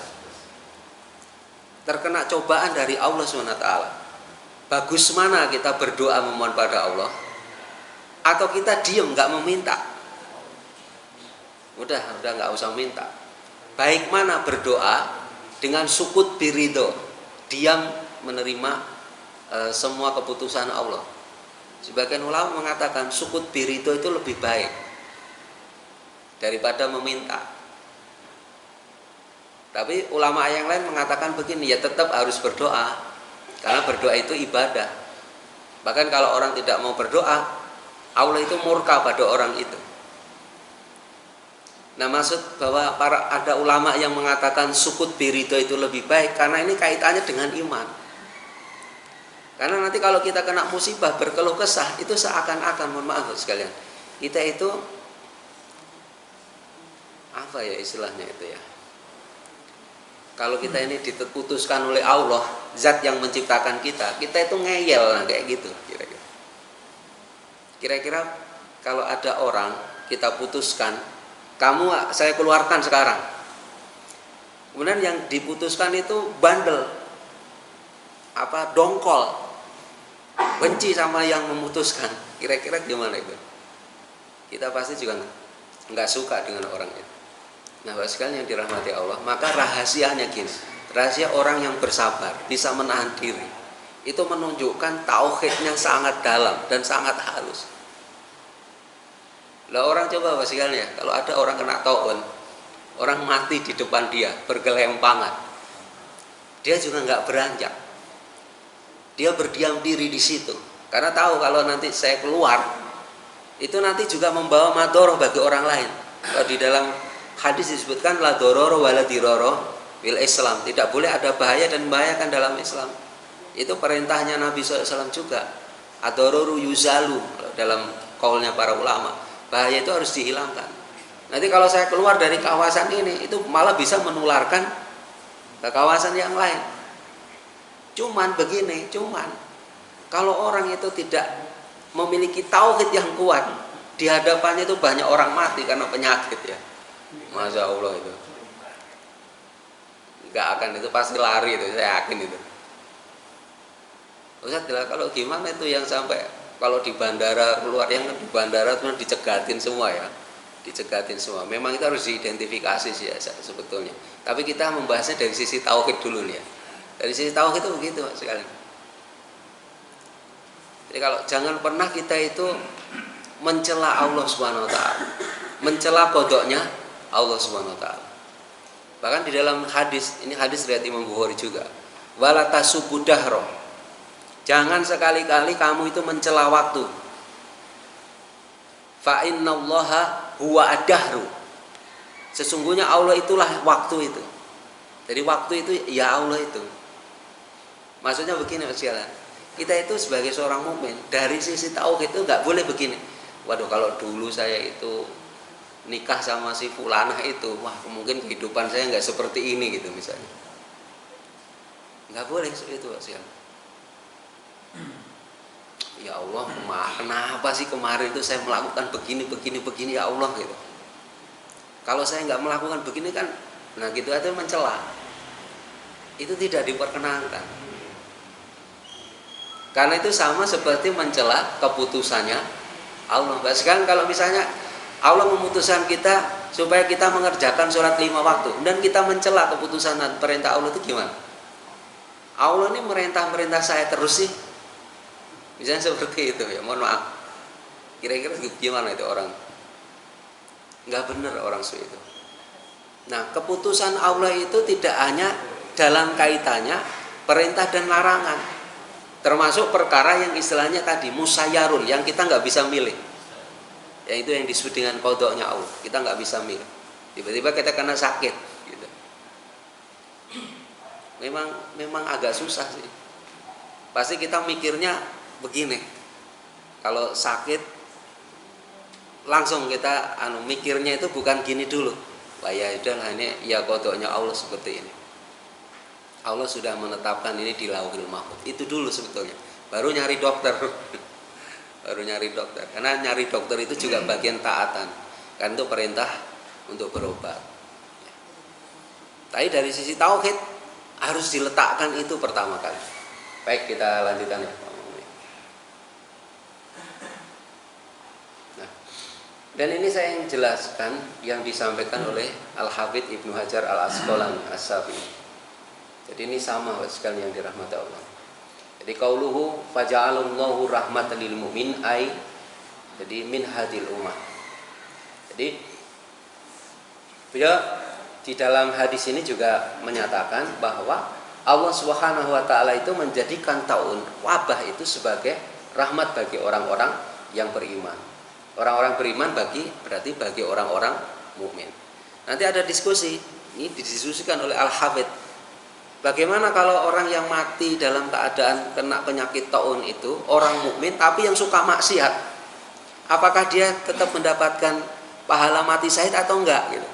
terkena cobaan dari Allah SWT, bagus mana kita berdoa memohon pada Allah, atau kita diam nggak meminta? Udah nggak usah minta. Baik mana berdoa dengan sukut birido, diam menerima semua keputusan Allah. Sebagian ulama mengatakan sukut birido itu lebih baik daripada meminta. Tapi ulama yang lain mengatakan begini, ya tetap harus berdoa, karena berdoa itu ibadah. Bahkan kalau orang tidak mau berdoa, Allah itu murka pada orang itu. Nah, maksud bahwa ada ulama yang mengatakan sukut biridho itu lebih baik karena ini kaitannya dengan iman. Karena nanti kalau kita kena musibah berkeluh kesah itu seakan-akan, mohon maaf sekalian, kita itu apa ya istilahnya itu ya? Kalau kita ini diputuskan oleh Allah, zat yang menciptakan kita itu ngeyel, nah kayak gitu kira-kira. Kira-kira kalau ada orang kita putuskan, kamu saya keluarkan sekarang. Kemudian yang diputuskan itu bandel, dongkol, benci sama yang memutuskan. Kira-kira gimana itu? Kita pasti juga nggak suka dengan orang itu. Nah, Bapak sekalian yang dirahmati Allah, maka rahasianya gini. Rahasia orang yang bersabar, bisa menahan diri, itu menunjukkan tauhidnya sangat dalam dan sangat halus. Lah orang coba Bapak sekalian ya, kalau ada orang kena taun, orang mati di depan dia, bergelempangan, dia juga nggak beranjak. Dia berdiam diri di situ, karena tahu kalau nanti saya keluar, itu nanti juga membawa madoroh bagi orang lain. Kalau di dalam hadis disebutkan la dororo wala diroro bil Islam, tidak boleh ada bahaya dan membahayakan dalam Islam. Itu perintahnya Nabi SAW juga. Adororu yuzalu dalam kaulnya para ulama, bahaya itu harus dihilangkan. Nanti kalau saya keluar dari kawasan ini, itu malah bisa menularkan ke kawasan yang lain. Cuman kalau orang itu tidak memiliki tauhid yang kuat, di hadapannya itu banyak orang mati karena penyakit ya. Masya Allah itu nggak akan, itu pasti lari itu, saya yakin itu. Ustaz, kalau gimana itu yang sampai kalau di bandara keluar, yang di bandara itu dicegatin semua ya, dicegatin semua. Memang itu harus diidentifikasi sih ya sebetulnya. Tapi kita membahasnya dari sisi tauhid dulu nih ya. Dari sisi tauhid itu begitu sekali. Jadi kalau jangan pernah kita itu mencela Allah Subhanahu wa taala, mencela kodoknya Allah Subhanahu wa taala. Bahkan di dalam hadis, ini hadis riwayat Imam Bukhari juga, wala tasubbu dahra, jangan sekali-kali kamu itu mencela waktu. Fa innallaha huwa ad-dahru, sesungguhnya Allah itulah waktu itu. Jadi waktu itu ya Allah itu. Maksudnya begini Mas Jalan, kita itu sebagai seorang mukmin dari sisi tauhid itu nggak boleh begini. Waduh, kalau dulu saya itu nikah sama si fulanah itu, wah mungkin kehidupan saya nggak seperti ini gitu misalnya. Nggak boleh seperti itu Mas Jalan. Ya Allah, kenapa sih kemarin itu saya melakukan begini ya Allah gitu. Kalau saya nggak melakukan begini kan, nah gitu aja mencela. Itu tidak diperkenankan. Karena itu sama seperti mencela keputusannya Allah. Sekarang kalau misalnya Allah memutuskan kita supaya kita mengerjakan sholat 5 waktu, dan kita mencela keputusan dan perintah Allah, itu gimana? Allah ini merintah saya terus sih, misalnya seperti itu ya, mohon maaf. Kira-kira gimana itu orang? Nggak benar orang seperti itu. Nah, keputusan Allah itu tidak hanya dalam kaitannya perintah dan larangan, termasuk perkara yang istilahnya tadi musayyarun, yang kita nggak bisa milih. Ya itu yang disebut dengan kodoknya Allah, kita nggak bisa milih. Tiba-tiba kita kena sakit gitu. Memang agak susah sih. Pasti kita mikirnya begini, kalau sakit langsung kita mikirnya itu bukan gini dulu, wah ya udahlah, ini ya kodoknya Allah seperti ini. Allah sudah menetapkan ini di Lauhul Mahfuz, itu dulu sebetulnya, baru nyari dokter. Baru nyari dokter, karena nyari dokter itu juga bagian taatan, kan itu perintah untuk berobat. Tapi dari sisi tauhid harus diletakkan itu pertama kali. Baik, kita lanjutkan ya. Nah, dan ini saya yang jelaskan yang disampaikan oleh Al-Hafidz Ibnu Hajar Al-Asqalani As-Syafi'i. Jadi ini sama sekali yang dirahmati Allah. Jadi qauluhu faja'alallahu rahmatan lil mu'min ai, jadi min hadil ummah. Jadi beliau di dalam hadis ini juga menyatakan bahwa Allah Subhanahu wa taala itu menjadikan taun wabah itu sebagai rahmat bagi orang-orang yang beriman. Orang-orang beriman berarti bagi orang-orang mukmin. Nanti ada diskusi, ini didiskusikan oleh Al-Hafidz. Bagaimana kalau orang yang mati dalam keadaan kena penyakit taun itu orang mukmin tapi yang suka maksiat? Apakah dia tetap mendapatkan pahala mati syahid atau enggak gitu?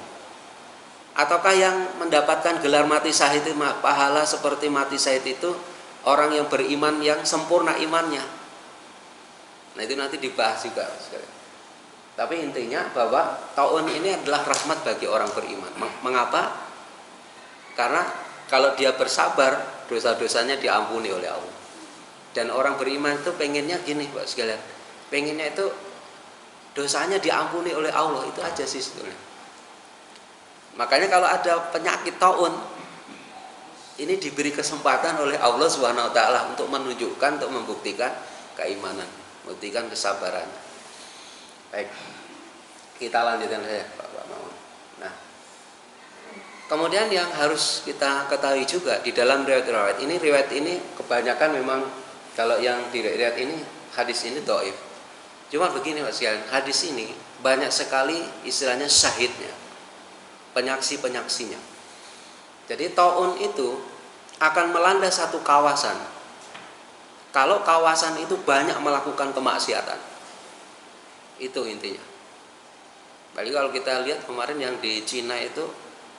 Ataukah yang mendapatkan gelar mati syahid itu pahala seperti mati syahid itu orang yang beriman yang sempurna imannya? Nah, itu nanti dibahas juga. Tapi intinya bahwa taun ini adalah rahmat bagi orang beriman. Mengapa? Karena kalau dia bersabar, dosa-dosanya diampuni oleh Allah. Dan orang beriman itu pengennya gini, Pak sekalian. Pengennya itu dosanya diampuni oleh Allah, itu aja sih sebetulnya. Makanya kalau ada penyakit taun, ini diberi kesempatan oleh Allah Subhanahu wa taala untuk menunjukkan, untuk membuktikan keimanan, membuktikan kesabaran. Baik. Kita lanjutkan saja, Pak Mamun. Nah, kemudian yang harus kita ketahui juga di dalam riwayat ini kebanyakan memang kalau yang di riwayat ini hadis ini dhaif. Cuma begini Mas sekalian, hadis ini banyak sekali istilahnya syahidnya, penyaksi-penyaksinya. Jadi taun itu akan melanda satu kawasan. Kalau kawasan itu banyak melakukan kemaksiatan, itu intinya. Bagi kalau kita lihat kemarin yang di Cina itu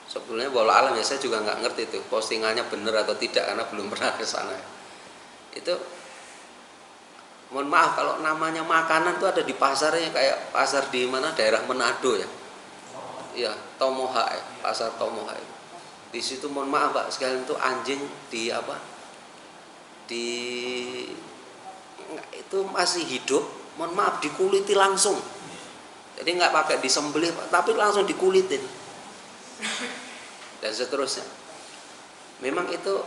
sebetulnya wallahu alam ya, saya juga nggak ngerti itu postingannya benar atau tidak karena belum pernah ke sana. Itu mohon maaf kalau namanya makanan tuh ada di pasarnya kayak pasar di mana daerah Manado ya. Iya, Tomoha ya, pasar Tomoha. Di situ mohon maaf Pak sekalian itu anjing di apa? Itu masih hidup, mohon maaf dikuliti langsung. Jadi nggak pakai disembelih tapi langsung dikulitin. Dan seterusnya. Memang itu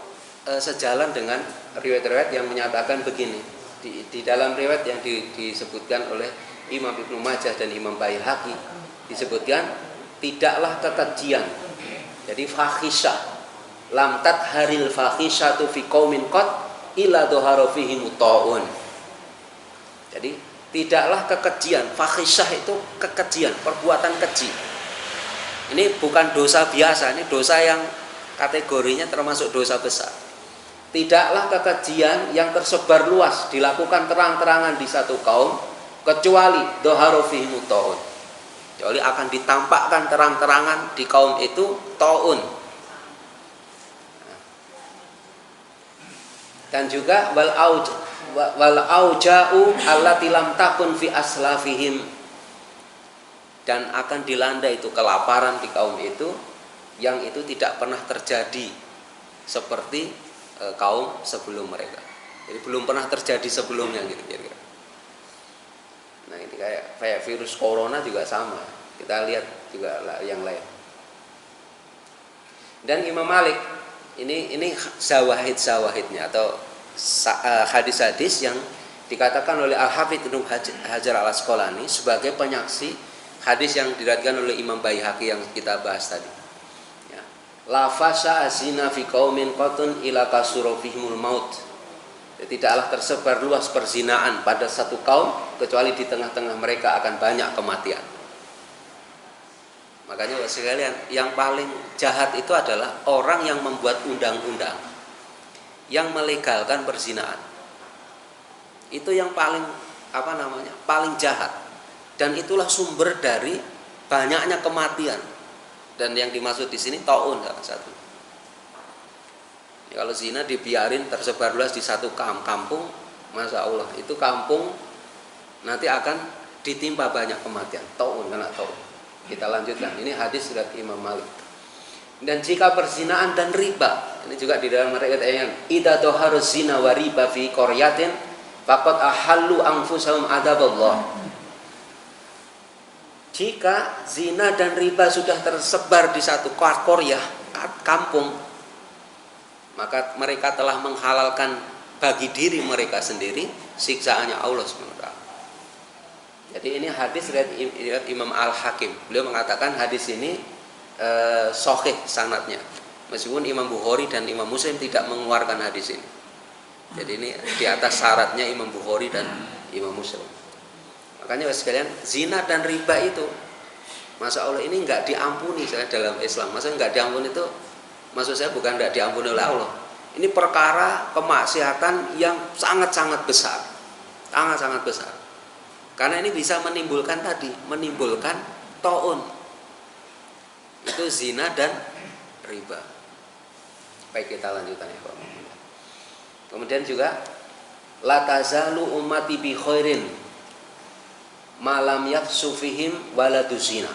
sejalan dengan riwayat-riwayat yang menyatakan begini. Di dalam riwayat yang disebutkan oleh Imam Ibnu Majah dan Imam Baihaqi disebutkan tidaklah kekejian. Jadi fahisyah lam tadharil fahisyatu fi qaumin qad illa dhahara fihim taun. Jadi tidaklah kekejian. Fahisyah itu kekejian, perbuatan keji. Ini bukan dosa biasa, ini dosa yang kategorinya termasuk dosa besar. Tidaklah kekejian yang tersebar luas dilakukan terang-terangan di satu kaum kecuali dhahara fihim taun. Kecuali akan ditampakkan terang-terangan di kaum itu taun. Dan juga wal auja'u allati lam takun fi aslafihim, dan akan dilanda itu kelaparan di kaum itu yang itu tidak pernah terjadi seperti kaum sebelum mereka. Jadi belum pernah terjadi sebelumnya gitu kira-kira. Nah, ini kayak virus corona juga sama. Kita lihat juga yang lain. Dan Imam Malik ini zawahidnya atau hadis-hadis yang dikatakan oleh Al-Hafidz Ibnu Hajar Al-Asqalani sebagai penyaksi hadis yang diriwayatkan oleh Imam Baihaqi yang kita bahas tadi. Ya. La fasha azina fi qaumin qatun ila kasurofihimul maut. Tidaklah tersebar luas perzinaan pada satu kaum kecuali di tengah-tengah mereka akan banyak kematian. Makanya Bapak sekalian, yang paling jahat itu adalah orang yang membuat undang-undang yang melegalkan perzinaan. Itu yang paling paling jahat. Dan itulah sumber dari banyaknya kematian. Dan yang dimaksud di sini taun salah satu. Ya, kalau zina dibiarin tersebar luas di satu kampung, Masya Allah, itu kampung nanti akan ditimpa banyak kematian. Taun, kena taun. Kita lanjutkan. Ini hadis riwayat Imam Malik. Dan jika perzinaan dan riba, ini juga di dalam riwayat yang idza dhahara zina wa riba fi qaryatin faqad ahallu anfusahum adaballah. Jika zina dan riba sudah tersebar di satu qaryah, kampung, maka mereka telah menghalalkan bagi diri mereka sendiri siksaannya Allah SWT. Jadi ini hadis riwayat Imam Al-Hakim. Beliau mengatakan hadis ini sahih sanadnya. Meskipun Imam Bukhari dan Imam Muslim tidak mengeluarkan hadis ini. Jadi ini di atas syaratnya Imam Bukhari dan Imam Muslim. Makanya sekalian, zina dan riba itu, Masya Allah, ini nggak diampuni saya dalam Islam. Maksudnya nggak diampuni itu, maksud saya bukan nggak diampuni oleh Allah. Ini perkara kemaksiatan yang sangat-sangat besar, sangat-sangat besar. Karena ini bisa menimbulkan taun. Itu zina dan riba. Baik, kita lanjutkan ya Pak. Kemudian juga la tazalu ummati bi khairin malam yafsu fihim waladuz zina.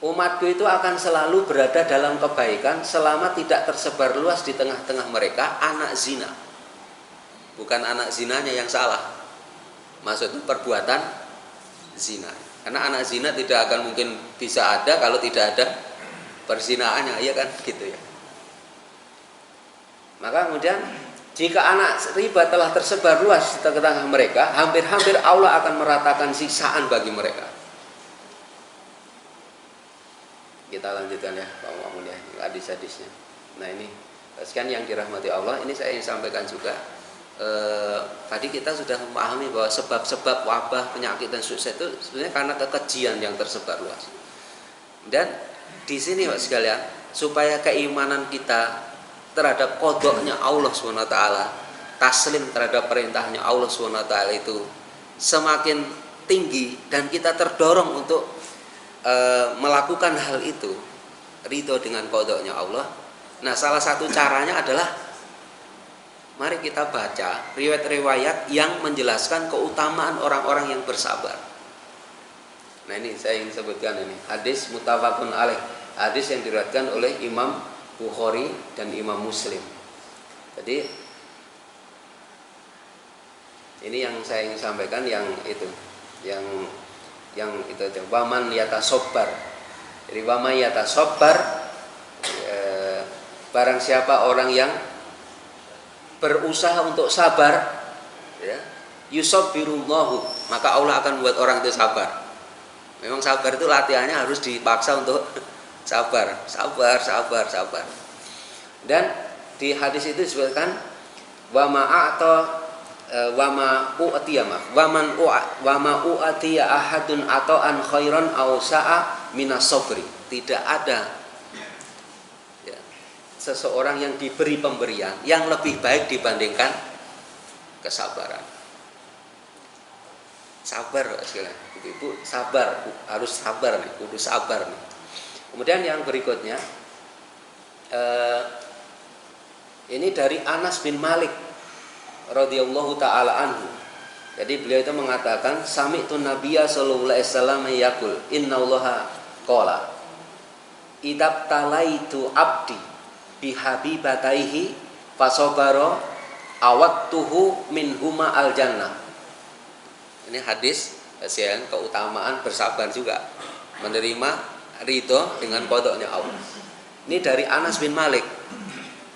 Umatku itu akan selalu berada dalam kebaikan selama tidak tersebar luas di tengah-tengah mereka anak zina. Bukan anak zinanya yang salah, maksudnya perbuatan zina. Karena anak zina tidak akan mungkin bisa ada kalau tidak ada perzinaannya, ya kan gitu ya. Maka kemudian jika anak riba telah tersebar luas di tengah-tengah mereka, hampir-hampir Allah akan meratakan siksaan bagi mereka. Kita lanjutkan ya Pak Muhammad ya, hadis-hadisnya. Nah ini sekian yang dirahmati Allah. Ini saya ingin sampaikan juga. Tadi kita sudah memahami bahwa sebab-sebab wabah, penyakit dan sukses itu sebenarnya karena kekejian yang tersebar luas. Dan di sini Pak sekalian, supaya keimanan kita terhadap qodoknya Allah SWT, taslim terhadap perintahnya Allah SWT itu semakin tinggi dan kita terdorong untuk melakukan hal itu, ridho dengan qodoknya Allah. Nah, salah satu caranya adalah mari kita baca riwayat-riwayat yang menjelaskan keutamaan orang-orang yang bersabar. Nah ini saya ingin sebutkan ini hadis muttafaqun alaih, hadis yang diriwayatkan oleh Imam Bukhari dan Imam Muslim. Jadi ini yang saya ingin sampaikan, yang itu, yang itu waman yatasobbar. Jadi waman yatasobbar, barang siapa orang yang berusaha untuk sabar, ya, yusabbirullahu, maka Allah akan buat orang itu sabar. Memang sabar itu latihannya harus dipaksa untuk sabar. Dan di hadis itu disebutkan wama u'atiya ahadun ata'an khairan aw sa'a minas sabri. Tidak ada ya, seseorang yang diberi pemberian yang lebih baik dibandingkan kesabaran. Sabar sekalian, ibu sabar, harus sabar nih, kudu sabar nih. Kemudian yang berikutnya, ini dari Anas bin Malik radhiyallahu taala anhu. Jadi beliau itu mengatakan, sami'tu Nabiyya sallallahu alaihi wasallam yaqul, innallaha qala idabtalaitu abdi bihabibataihi fasabara awattuhu minhuma al jannah. Ini hadis kasihan keutamaan bersabar juga, menerima ridho dengan qodoknya Allah. Ini dari Anas bin Malik.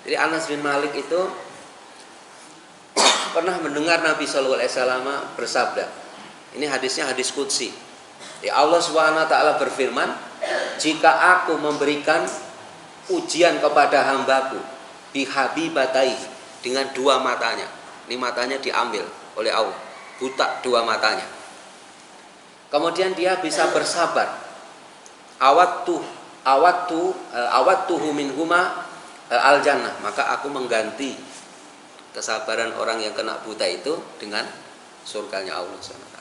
Jadi Anas bin Malik itu pernah mendengar Nabi Shallallahu Alaihi Wasallam bersabda. Ini hadisnya hadis qudsi. Ya, Allah Subhanahu Wa Taala berfirman, jika aku memberikan ujian kepada hambaku bihabibatai, dengan dua matanya. Ini matanya diambil oleh Allah, buta dua matanya. Kemudian dia bisa bersabar. Awattuhu minhuma al jannah, maka aku mengganti kesabaran orang yang kena buta itu dengan surganya Allah SWT.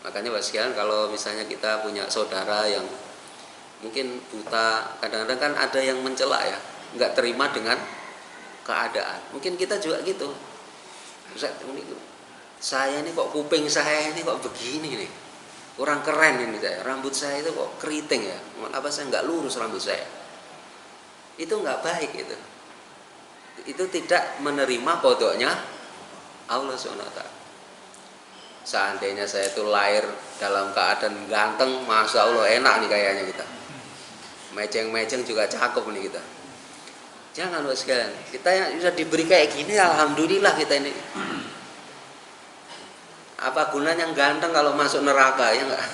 Makanya Pak sekalian, kalau misalnya kita punya saudara yang mungkin buta, kadang-kadang kan ada yang mencela ya, nggak terima dengan keadaan. Mungkin kita juga gitu. Saya ini kok, kuping saya ini kok begini nih, kurang keren ini saya, rambut saya itu kok keriting ya, apa saya nggak lurus rambut saya. Itu nggak baik itu. Itu tidak menerima qodoknya Allah SWT. Seandainya saya itu lahir dalam keadaan ganteng, masya Allah enak nih kayaknya kita. Meceng-meceng juga cakep nih kita. Jangan Bapak sekalian, kita yang sudah diberi kayak gini, alhamdulillah kita ini. Apa gunanya yang ganteng kalau masuk neraka, ya enggak?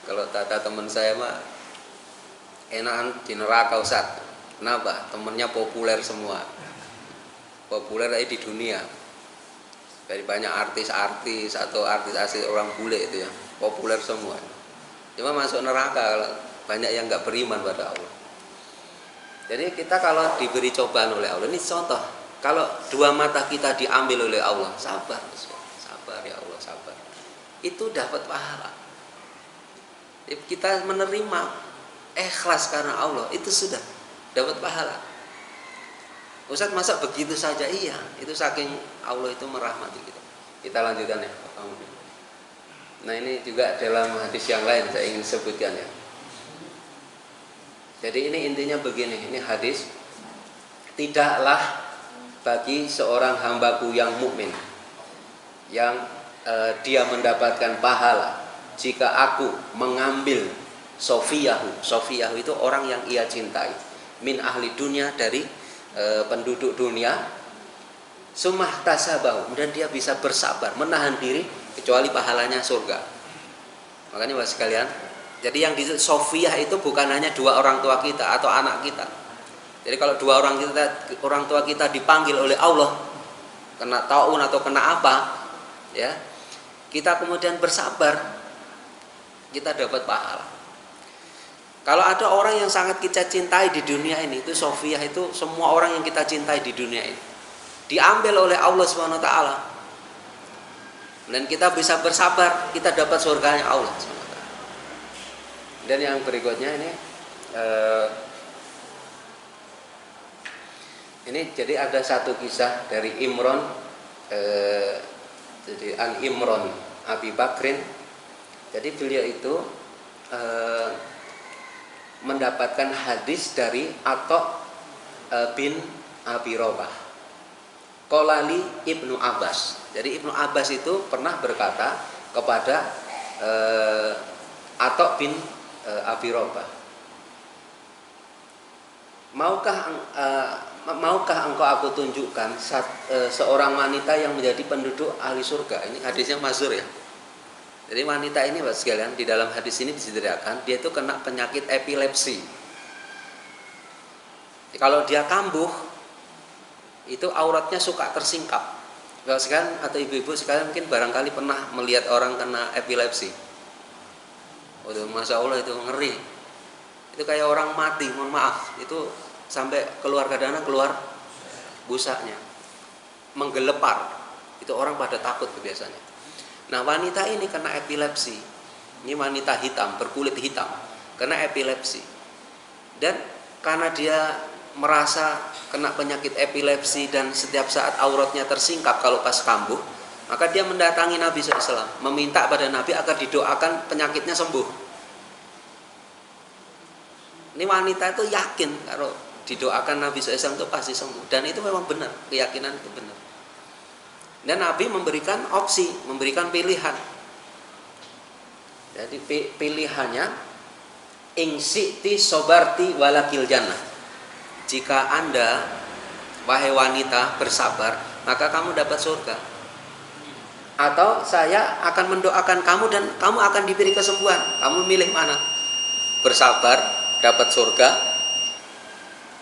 Kalau kata teman saya mah, enakan di neraka Ustaz. Kenapa? Temennya populer semua, populer aja di dunia. Dari banyak artis-artis atau artis-artis orang bule itu ya, populer semua. Cuma masuk neraka kalau banyak yang nggak beriman pada Allah. Jadi kita kalau diberi cobaan oleh Allah, ini contoh, kalau dua mata kita diambil oleh Allah, sabar, sabar ya Allah, sabar. Itu dapat pahala. Kita menerima ikhlas karena Allah, itu sudah dapat pahala. Ustaz masa begitu saja? Iya, itu saking Allah itu merahmati kita. Kita lanjutkan ya. Nah ini juga dalam hadis yang lain saya ingin sebutkan ya. Jadi ini intinya begini, ini hadis, tidaklah bagi seorang hambaku yang mukmin yang dia mendapatkan pahala jika aku mengambil sofiyahu itu orang yang ia cintai, min ahli dunia, dari penduduk dunia, sumah tasabahu, dan dia bisa bersabar menahan diri, kecuali pahalanya surga. Makanya Bapak sekalian, jadi yang disebut sofiyah itu bukan hanya dua orang tua kita atau anak kita. Jadi kalau dua orang tua kita dipanggil oleh Allah kena taun atau kena apa, ya, kita kemudian bersabar, kita dapat pahala. Kalau ada orang yang sangat kita cintai di dunia ini, itu sofiyah, itu semua orang yang kita cintai di dunia ini diambil oleh Allah Subhanahu wa taala. Dan kita bisa bersabar, kita dapat surganya Allah Subhanahu wa taala. Dan yang berikutnya ini jadi ada satu kisah dari Imron, jadi An Imron Abi Bakrin. Jadi beliau itu mendapatkan hadis dari Atta bin Abi Robah, Qolali Ibnu Abbas. Jadi Ibnu Abbas itu pernah berkata kepada Atta bin Abi Robah, maukah engkau aku tunjukkan seorang wanita yang menjadi penduduk ahli surga? Ini hadisnya masyhur ya. Jadi wanita ini Bapak sekalian, di dalam hadis ini diceritakan dia itu kena penyakit epilepsi. Kalau dia kambuh, itu auratnya suka tersingkap. Bapak sekalian atau ibu-ibu sekalian mungkin barangkali pernah melihat orang kena epilepsi. Waduh, Masya Allah itu ngeri. Itu kayak orang mati, mohon maaf. Itu sampai keluar kadang-kadang keluar busanya, menggelepar. Itu orang pada takut biasanya. Nah wanita ini kena epilepsi. Ini wanita hitam, berkulit hitam, kena epilepsi. Dan karena dia merasa kena penyakit epilepsi dan setiap saat auratnya tersingkap kalau pas kambuh, maka dia mendatangi Nabi SAW, meminta pada Nabi agar didoakan penyakitnya sembuh. Ini wanita itu yakin kalau didoakan Nabi SAW itu pasti sembuh. Dan itu memang benar, keyakinan itu benar. Dan Nabi memberikan opsi, memberikan pilihan. Jadi pilihannya, ingsi'ti sobarti walakil jannah. Jika Anda, wahai wanita, bersabar, maka kamu dapat surga. Atau saya akan mendoakan kamu dan kamu akan diberi kesembuhan. Kamu milih mana? Bersabar, dapat surga,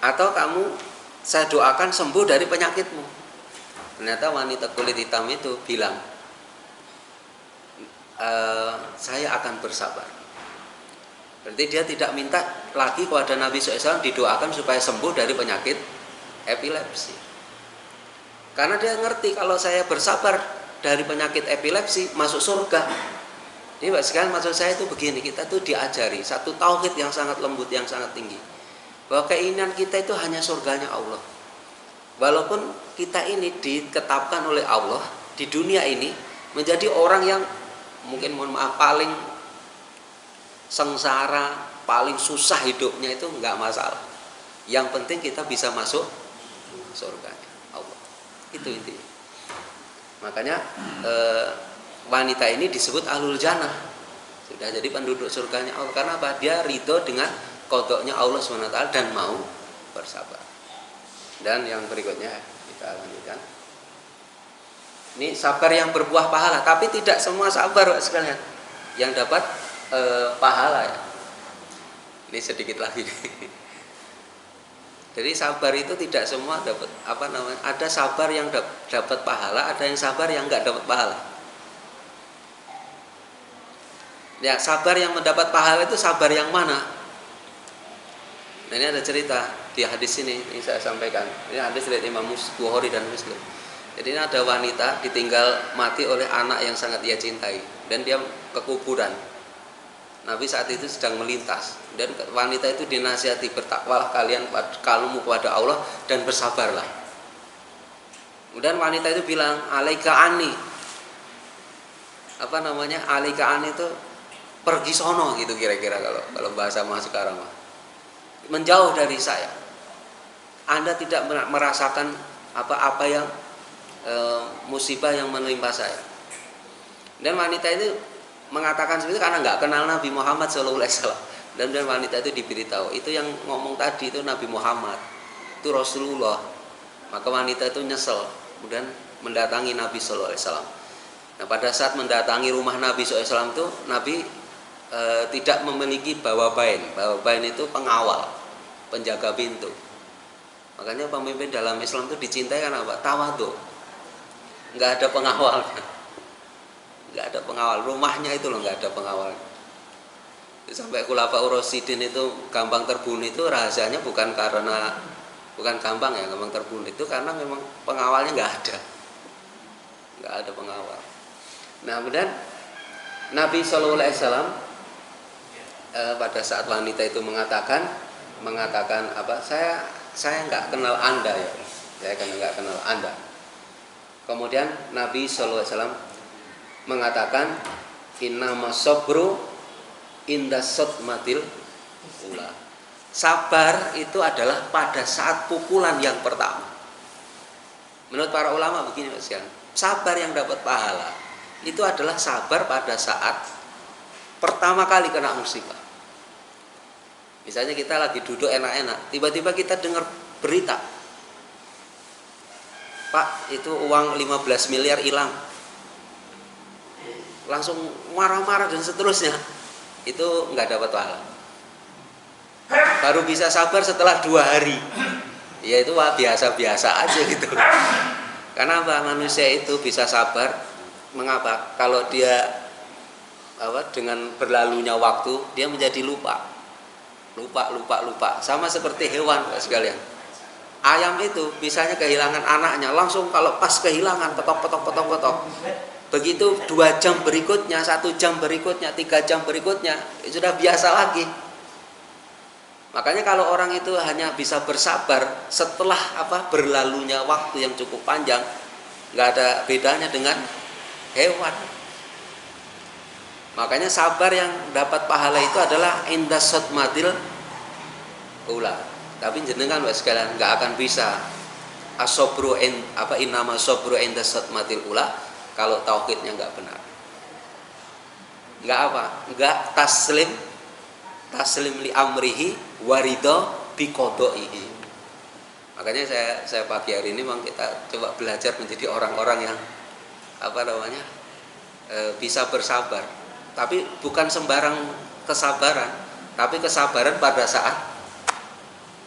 atau saya doakan sembuh dari penyakitmu. Ternyata wanita kulit hitam itu bilang, saya akan bersabar. Berarti dia tidak minta lagi kepada Nabi SAW didoakan supaya sembuh dari penyakit epilepsi. Karena dia ngerti kalau saya bersabar dari penyakit epilepsi masuk surga. Ini Pak sekalian, maksud saya itu begini, kita tuh diajari satu tauhid yang sangat lembut, yang sangat tinggi, bahwa keinginan kita itu hanya surganya Allah. Walaupun kita ini ditetapkan oleh Allah di dunia ini menjadi orang yang mungkin mohon maaf paling sengsara, paling susah hidupnya, itu enggak masalah. Yang penting kita bisa masuk surganya Allah. Itu intinya. Makanya wanita ini disebut ahlul jannah. Sudah jadi penduduk surganya Allah. Karena apa? Dia ridho dengan qadanya Allah SWT dan mau bersabar. Dan yang berikutnya kita lanjutkan. Ini sabar yang berbuah pahala, tapi tidak semua sabar sekalian yang dapat pahala ya. Ini sedikit lagi. Jadi sabar itu tidak semua dapat apa namanya. Ada sabar yang dapat pahala, ada yang sabar yang nggak dapat pahala. Ya, sabar yang mendapat pahala itu sabar yang mana? Nah, ini ada cerita di hadis ini saya sampaikan. Ini hadis dari Imam Bukhari dan Muslim. Jadi ini ada wanita ditinggal mati oleh anak yang sangat ia cintai dan dia ke kuburan. Nabi saat itu sedang melintas dan wanita itu dinasihati, bertakwalah kalian kalmu kepada Allah dan bersabarlah. Kemudian wanita itu bilang, alaika ani, apa namanya, alaika ani itu pergi sono gitu kira-kira kalau bahasa mas sekarang mah, menjauh dari saya. Anda tidak merasakan apa yang musibah yang menimpa saya. Dan wanita itu mengatakan seperti itu karena nggak kenal Nabi Muhammad SAW. Dan wanita itu diberitahu, itu yang ngomong tadi itu Nabi Muhammad, itu Rasulullah. Maka wanita itu nyesel, kemudian mendatangi Nabi SAW. Nah, pada saat mendatangi rumah Nabi SAW itu Nabi tidak memiliki bawabain. Bawabain itu pengawal, penjaga pintu. Makanya pemimpin dalam Islam itu dicintai karena apa? Tawadhu. Nggak ada pengawalnya. Nggak ada pengawal, rumahnya itu loh nggak ada pengawal. Sampai Khulafaur Rasyidin itu gampang terbunuh itu rahasianya bukan gampang ya gampang terbunuh itu karena memang pengawalnya nggak ada pengawal. Nah, kemudian Nabi SAW pada saat wanita itu mengatakan apa, saya nggak kenal Anda ya, saya nggak kenal Anda. Kemudian Nabi SAW mengatakan innama sabru inda sotmatil ula. Sabar itu adalah pada saat pukulan yang pertama. Menurut para ulama begini Mas kan, sabar yang dapat pahala itu adalah sabar pada saat pertama kali kena musibah. Misalnya kita lagi duduk enak-enak, tiba-tiba kita dengar berita, Pak, itu uang 15 miliar hilang. Langsung marah-marah dan seterusnya, itu nggak dapat pahala. Baru bisa sabar setelah 2 hari, ya itu biasa-biasa aja gitu. Karena apa? Manusia itu bisa sabar, mengapa? Kalau dia dengan berlalunya waktu dia menjadi lupa, sama seperti hewan sekalian. Ayam itu bisanya kehilangan anaknya, langsung kalau pas kehilangan petok. Begitu 2 jam berikutnya, 1 jam berikutnya, 3 jam berikutnya, sudah biasa lagi. Makanya kalau orang itu hanya bisa bersabar setelah berlalunya waktu yang cukup panjang, nggak ada bedanya dengan hewan. Makanya sabar yang dapat pahala itu adalah inda sotmatil ula. Tapi jenengan sekalian nggak akan bisa asobru innama sobru inda sotmatil ula kalau tauhidnya nggak benar. Nggak taslim li amrihi warido biqodaihi. Makanya saya pagi hari ini memang kita coba belajar menjadi orang-orang yang bisa bersabar. Tapi bukan sembarang kesabaran, tapi kesabaran pada saat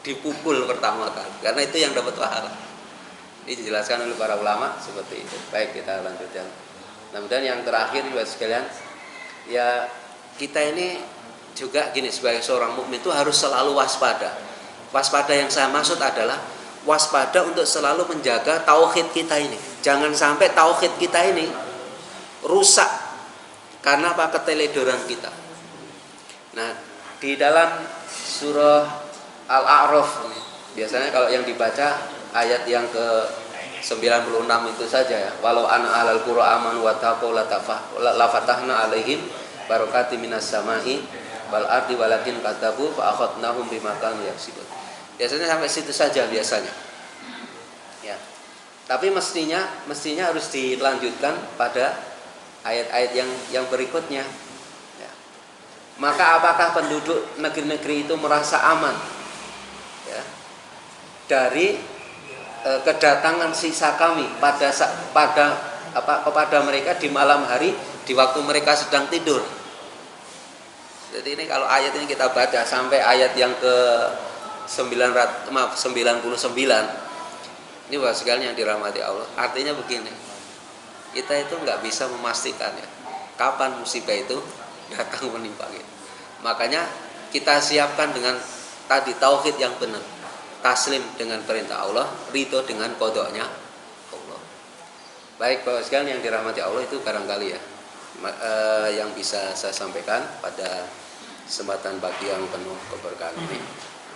dipukul pertama kali, karena itu yang dapat pahala. Ini dijelaskan oleh para ulama seperti itu. Baik, kita lanjutkan. Kemudian yang terakhir buat sekalian, ya kita ini juga gini, sebagai seorang mukmin itu harus selalu waspada. Waspada yang saya maksud adalah waspada untuk selalu menjaga tauhid kita ini. Jangan sampai tauhid kita ini rusak karena keteledoran kita. Nah, di dalam surah Al-A'raf ini, biasanya kalau yang dibaca ayat yang ke-96 itu saja ya. Walau ana alal qura amanu wa taqaw la fatahna alaihim barakati minas sama'i wal ardi walakin kadzabu fa akhadnahum bima kanu yaksibun. Biasanya sampai situ saja biasanya. Ya. Tapi mestinya harus dilanjutkan pada ayat-ayat yang berikutnya. Ya. Maka apakah penduduk negeri-negeri itu merasa aman ya, dari kedatangan sisa kami kepada mereka di malam hari, di waktu mereka sedang tidur? Jadi ini kalau ayat ini kita baca sampai ayat yang 99. Ini Bapak sekalian yang dirahmati Allah. Artinya begini, kita itu nggak bisa memastikan ya kapan musibah itu datang menimpa kita. Makanya kita siapkan dengan tadi tauhid yang benar, taslim dengan perintah Allah, ridho dengan qadanya Allah. Baik Bapak sekalian yang dirahmati Allah, itu barangkali ya yang bisa saya sampaikan pada kesempatan pagi yang penuh keberkahan ini.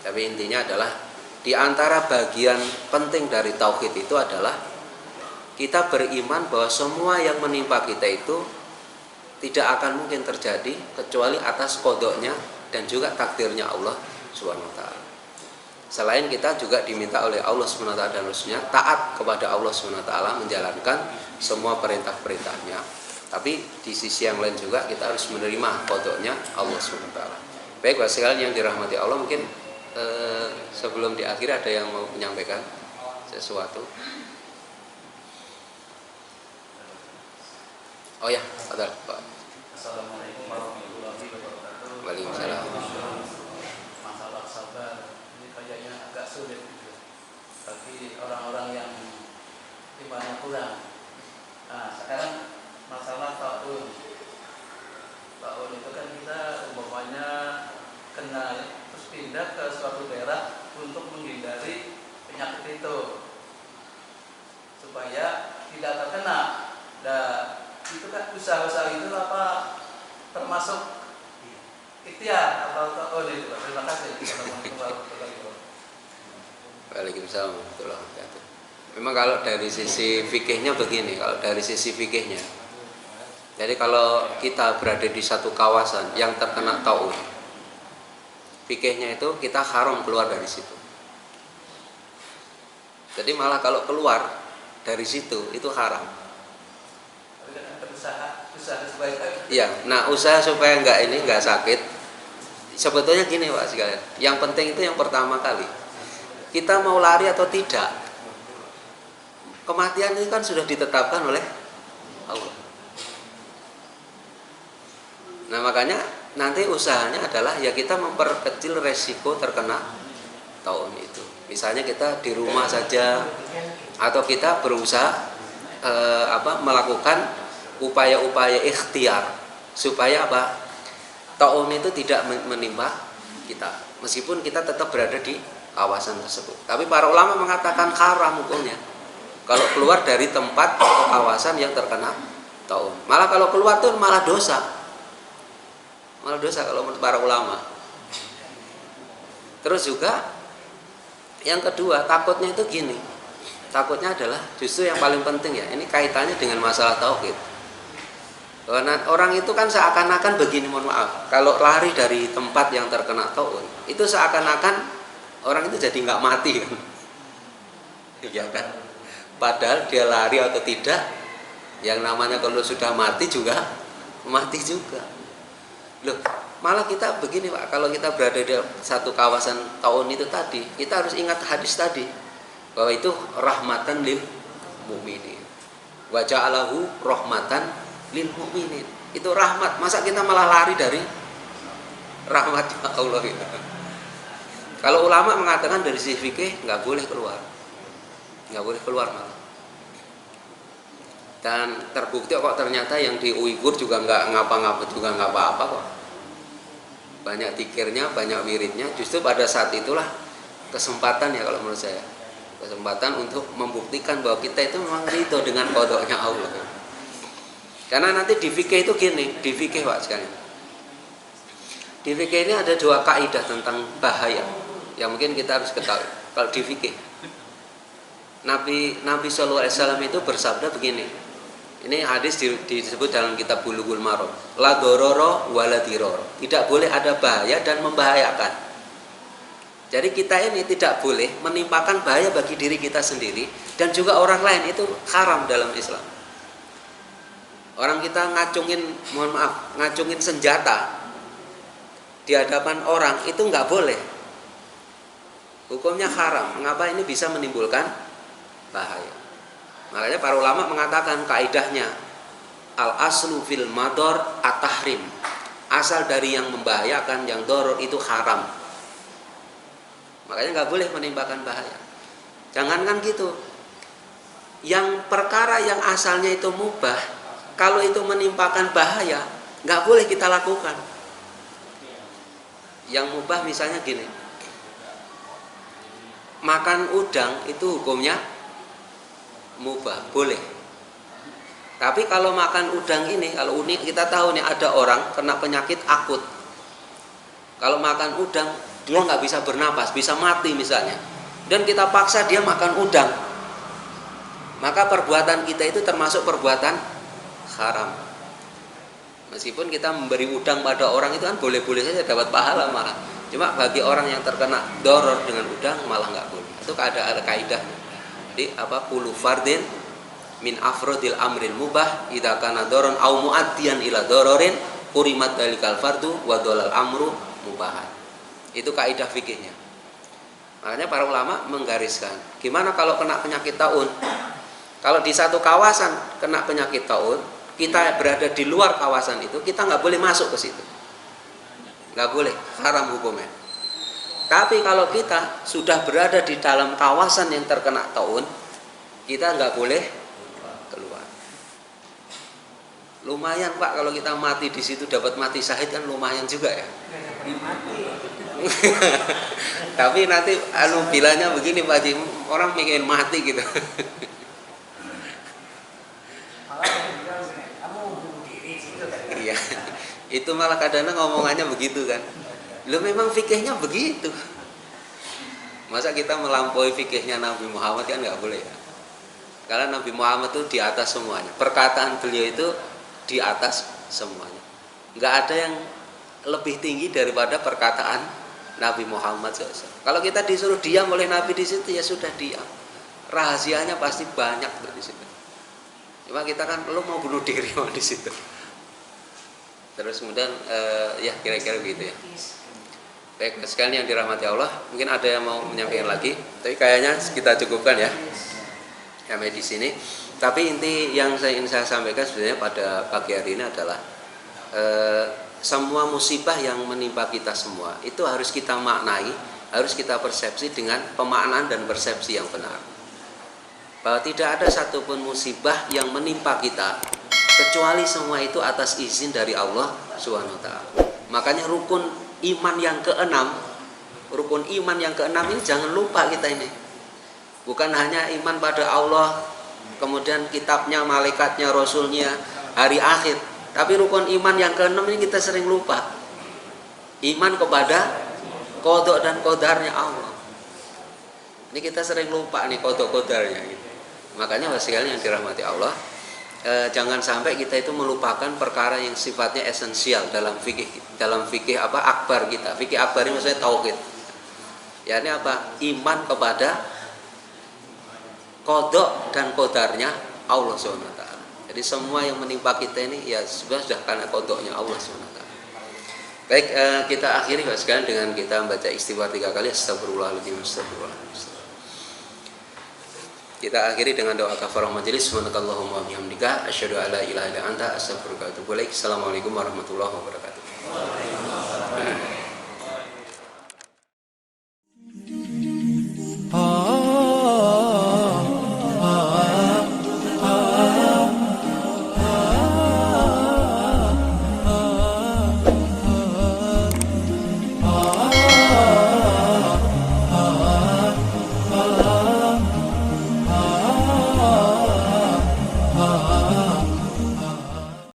Tapi intinya adalah di antara bagian penting dari tauhid itu adalah kita beriman bahwa semua yang menimpa kita itu tidak akan mungkin terjadi kecuali atas qadanya dan juga takdirnya Allah Subhanahu wa taala. Selain kita juga diminta oleh Allah Subhanahu wa taala dan Rasulnya taat kepada Allah Subhanahu wa taala, menjalankan semua perintah-perintahnya. Tapi di sisi yang lain juga kita harus menerima qadanya Allah Subhanahu wa taala. Baik Bapak sekalian yang dirahmati Allah, mungkin sebelum di akhir ada yang mau menyampaikan sesuatu? Oh ya, ada Pak. Assalamualaikum warahmatullahi wabarakatuh. Waalaikumsalam. Masalah sabar ini kayaknya agak sulit gitu bagi orang-orang yang imannya kurang. Nah, sekarang masalah taun itu kan kita umpamanya kena terus pindah ke suatu daerah untuk menghindari penyakit itu supaya tidak terkena. Itu kan usaha-usaha itu apa termasuk ikhtiar atau taun itu? Terima kasih. Waalaikumsalam warahmatullahi wabarakatuh. Memang kalau dari sisi fikihnya begini, jadi kalau kita berada di satu kawasan yang terkena taun, fikihnya itu kita haram keluar dari situ. Jadi malah kalau keluar dari situ itu haram. Usaha supaya iya, nah usaha supaya nggak sakit. Sebetulnya gini Pak sekalian, yang penting itu yang pertama kali kita mau lari atau tidak. Kematian itu kan sudah ditetapkan oleh Allah. Nah makanya nanti usahanya adalah ya kita memperkecil resiko terkena taun itu. Misalnya kita di rumah saja, atau kita berusaha melakukan upaya-upaya ikhtiar supaya apa? Taun itu tidak menimpa kita, meskipun kita tetap berada di kawasan tersebut. Tapi para ulama mengatakan haram hukumnya kalau keluar dari tempat kawasan yang terkena taun. Malah kalau keluar itu malah dosa kalau menurut para ulama. Terus juga yang kedua, takutnya itu gini. Takutnya adalah justru yang paling penting ya, ini kaitannya dengan masalah tauhid. Orang itu kan seakan-akan begini, mohon maaf, kalau lari dari tempat yang terkena taun, itu seakan-akan orang itu jadi nggak mati kan? Ya kan? Padahal dia lari atau tidak, yang namanya kalau sudah mati juga mati juga. Loh, malah kita begini Pak, kalau kita berada di satu kawasan taun itu tadi, kita harus ingat hadis tadi bahwa itu rahmatan lil mukminin. Wa ja'alahu rahmatan lil mukminin. Itu rahmat. Masa kita malah lari dari rahmat Allah gitu. Kalau ulama mengatakan dari sisi fikih nggak boleh keluar. Nggak boleh keluar malah. Dan terbukti kok ternyata yang di Uighur juga nggak ngapa-ngapa, juga nggak apa-apa kok. Banyak tikirnya, banyak wiridnya. Justru pada saat itulah kesempatan ya kalau menurut saya, kesempatan untuk membuktikan bahwa kita itu memang ridho dengan qadanya Allah. Karena nanti di fikih itu gini, di fikih Pak sekalian. Di fikih ini ada dua kaidah tentang bahaya yang mungkin kita harus ketahui. Kalau di fikih, Nabi Shallallahu Alaihi Wasallam itu bersabda begini. Ini hadis disebut dalam kitab Bulughul Maram. La dororo wala diroro. Tidak boleh ada bahaya dan membahayakan. Jadi kita ini tidak boleh menimpakan bahaya bagi diri kita sendiri dan juga orang lain, itu haram dalam Islam. Orang kita ngacungin senjata di hadapan orang itu nggak boleh. Hukumnya haram. Mengapa? Ini bisa menimbulkan bahaya. Makanya para ulama mengatakan kaidahnya al aslu fil mador at-tahrim. Asal dari yang membahayakan, yang doror itu haram. Makanya nggak boleh menimpakan bahaya. Jangankan gitu, yang perkara yang asalnya itu mubah, kalau itu menimpakan bahaya, nggak boleh kita lakukan. Yang mubah misalnya gini, makan udang itu hukumnya mubah, boleh. Tapi kalau makan udang ini, kalau unik kita tahu nih ada orang kena penyakit akut. Kalau makan udang dia nggak bisa bernapas, bisa mati misalnya, dan kita paksa dia makan udang, maka perbuatan kita itu termasuk perbuatan haram. Meskipun kita memberi udang pada orang itu kan boleh-boleh saja dapat pahala malah. Cuma bagi orang yang terkena doror dengan udang malah nggak boleh. Itu ada kaidah. Jadi apa? Kullu fardin min afrodil amril mubah idza kana doron au muaddiyan ila dororin qurimat dalikal fardu wa dolal amru mubahan. Itu kaidah fikihnya. Makanya para ulama menggariskan, gimana kalau kena penyakit taun? Kalau di satu kawasan kena penyakit taun, kita berada di luar kawasan itu, kita nggak boleh masuk ke situ. Nggak boleh, haram hukumnya. Tapi kalau kita sudah berada di dalam kawasan yang terkena taun, kita nggak boleh keluar. Lumayan Pak, kalau kita mati di situ dapat mati syahid kan lumayan juga ya. Tapi nanti bilanya begini Pak Haji, orang pengen mati gitu. Iya, itu malah kadang-kadang ngomongannya begitu kan. Lo memang fikihnya begitu. Masa kita melampaui fikihnya Nabi Muhammad kan nggak boleh ya. Karena Nabi Muhammad itu di atas semuanya. Perkataan beliau itu di atas semuanya. Nggak ada yang lebih tinggi daripada perkataan Nabi Muhammad SAW. Kalau kita disuruh diam oleh Nabi di situ ya sudah diam. Rahasianya pasti banyak di situ. Cuma kita kan lo mau bunuh diri di situ. Terus kemudian ya kira-kira begitu ya. Baik, sekalian yang dirahmati Allah, mungkin ada yang mau menyampaikan lagi, tapi kayaknya kita cukupkan ya. Sampai di sini. Tapi inti yang ingin saya sampaikan sebenarnya pada pagi hari ini adalah semua musibah yang menimpa kita semua itu harus kita maknai, harus kita persepsi dengan pemaknaan dan persepsi yang benar. Bahwa tidak ada satupun musibah yang menimpa kita kecuali semua itu atas izin dari Allah Subhanahu wa taala. Makanya rukun iman yang keenam ini jangan lupa kita ini. Bukan hanya iman pada Allah, kemudian kitabnya, malaikatnya, rasulnya, hari akhir. Tapi rukun iman yang keenam ini kita sering lupa. Iman kepada qada dan qadarnya Allah. Ini kita sering lupa nih qada qadarnya gitu. Makanya sekalian yang dirahmati Allah, jangan sampai kita itu melupakan perkara yang sifatnya esensial dalam fikih akbar kita. Fikih akbar ini maksudnya tauhid. Ya ini apa? Iman kepada qada dan qadarnya Allah Subhanahu wa taala. Jadi semua yang menimpa kita ini ya sudah karena qadanya Allah SWT. Baik, kita akhiri sekalian dengan kita membaca istighfar 3 kali. Astagfirullahaladzim, astagfirullahaladzim. Kita akhiri dengan doa kafarah majelis. Subhanakallahumma wa bihamdika asyhadu an la ilaha illa anta astaghfiruka wa atubu ilaik. Assalamualaikum warahmatullahi wabarakatuh.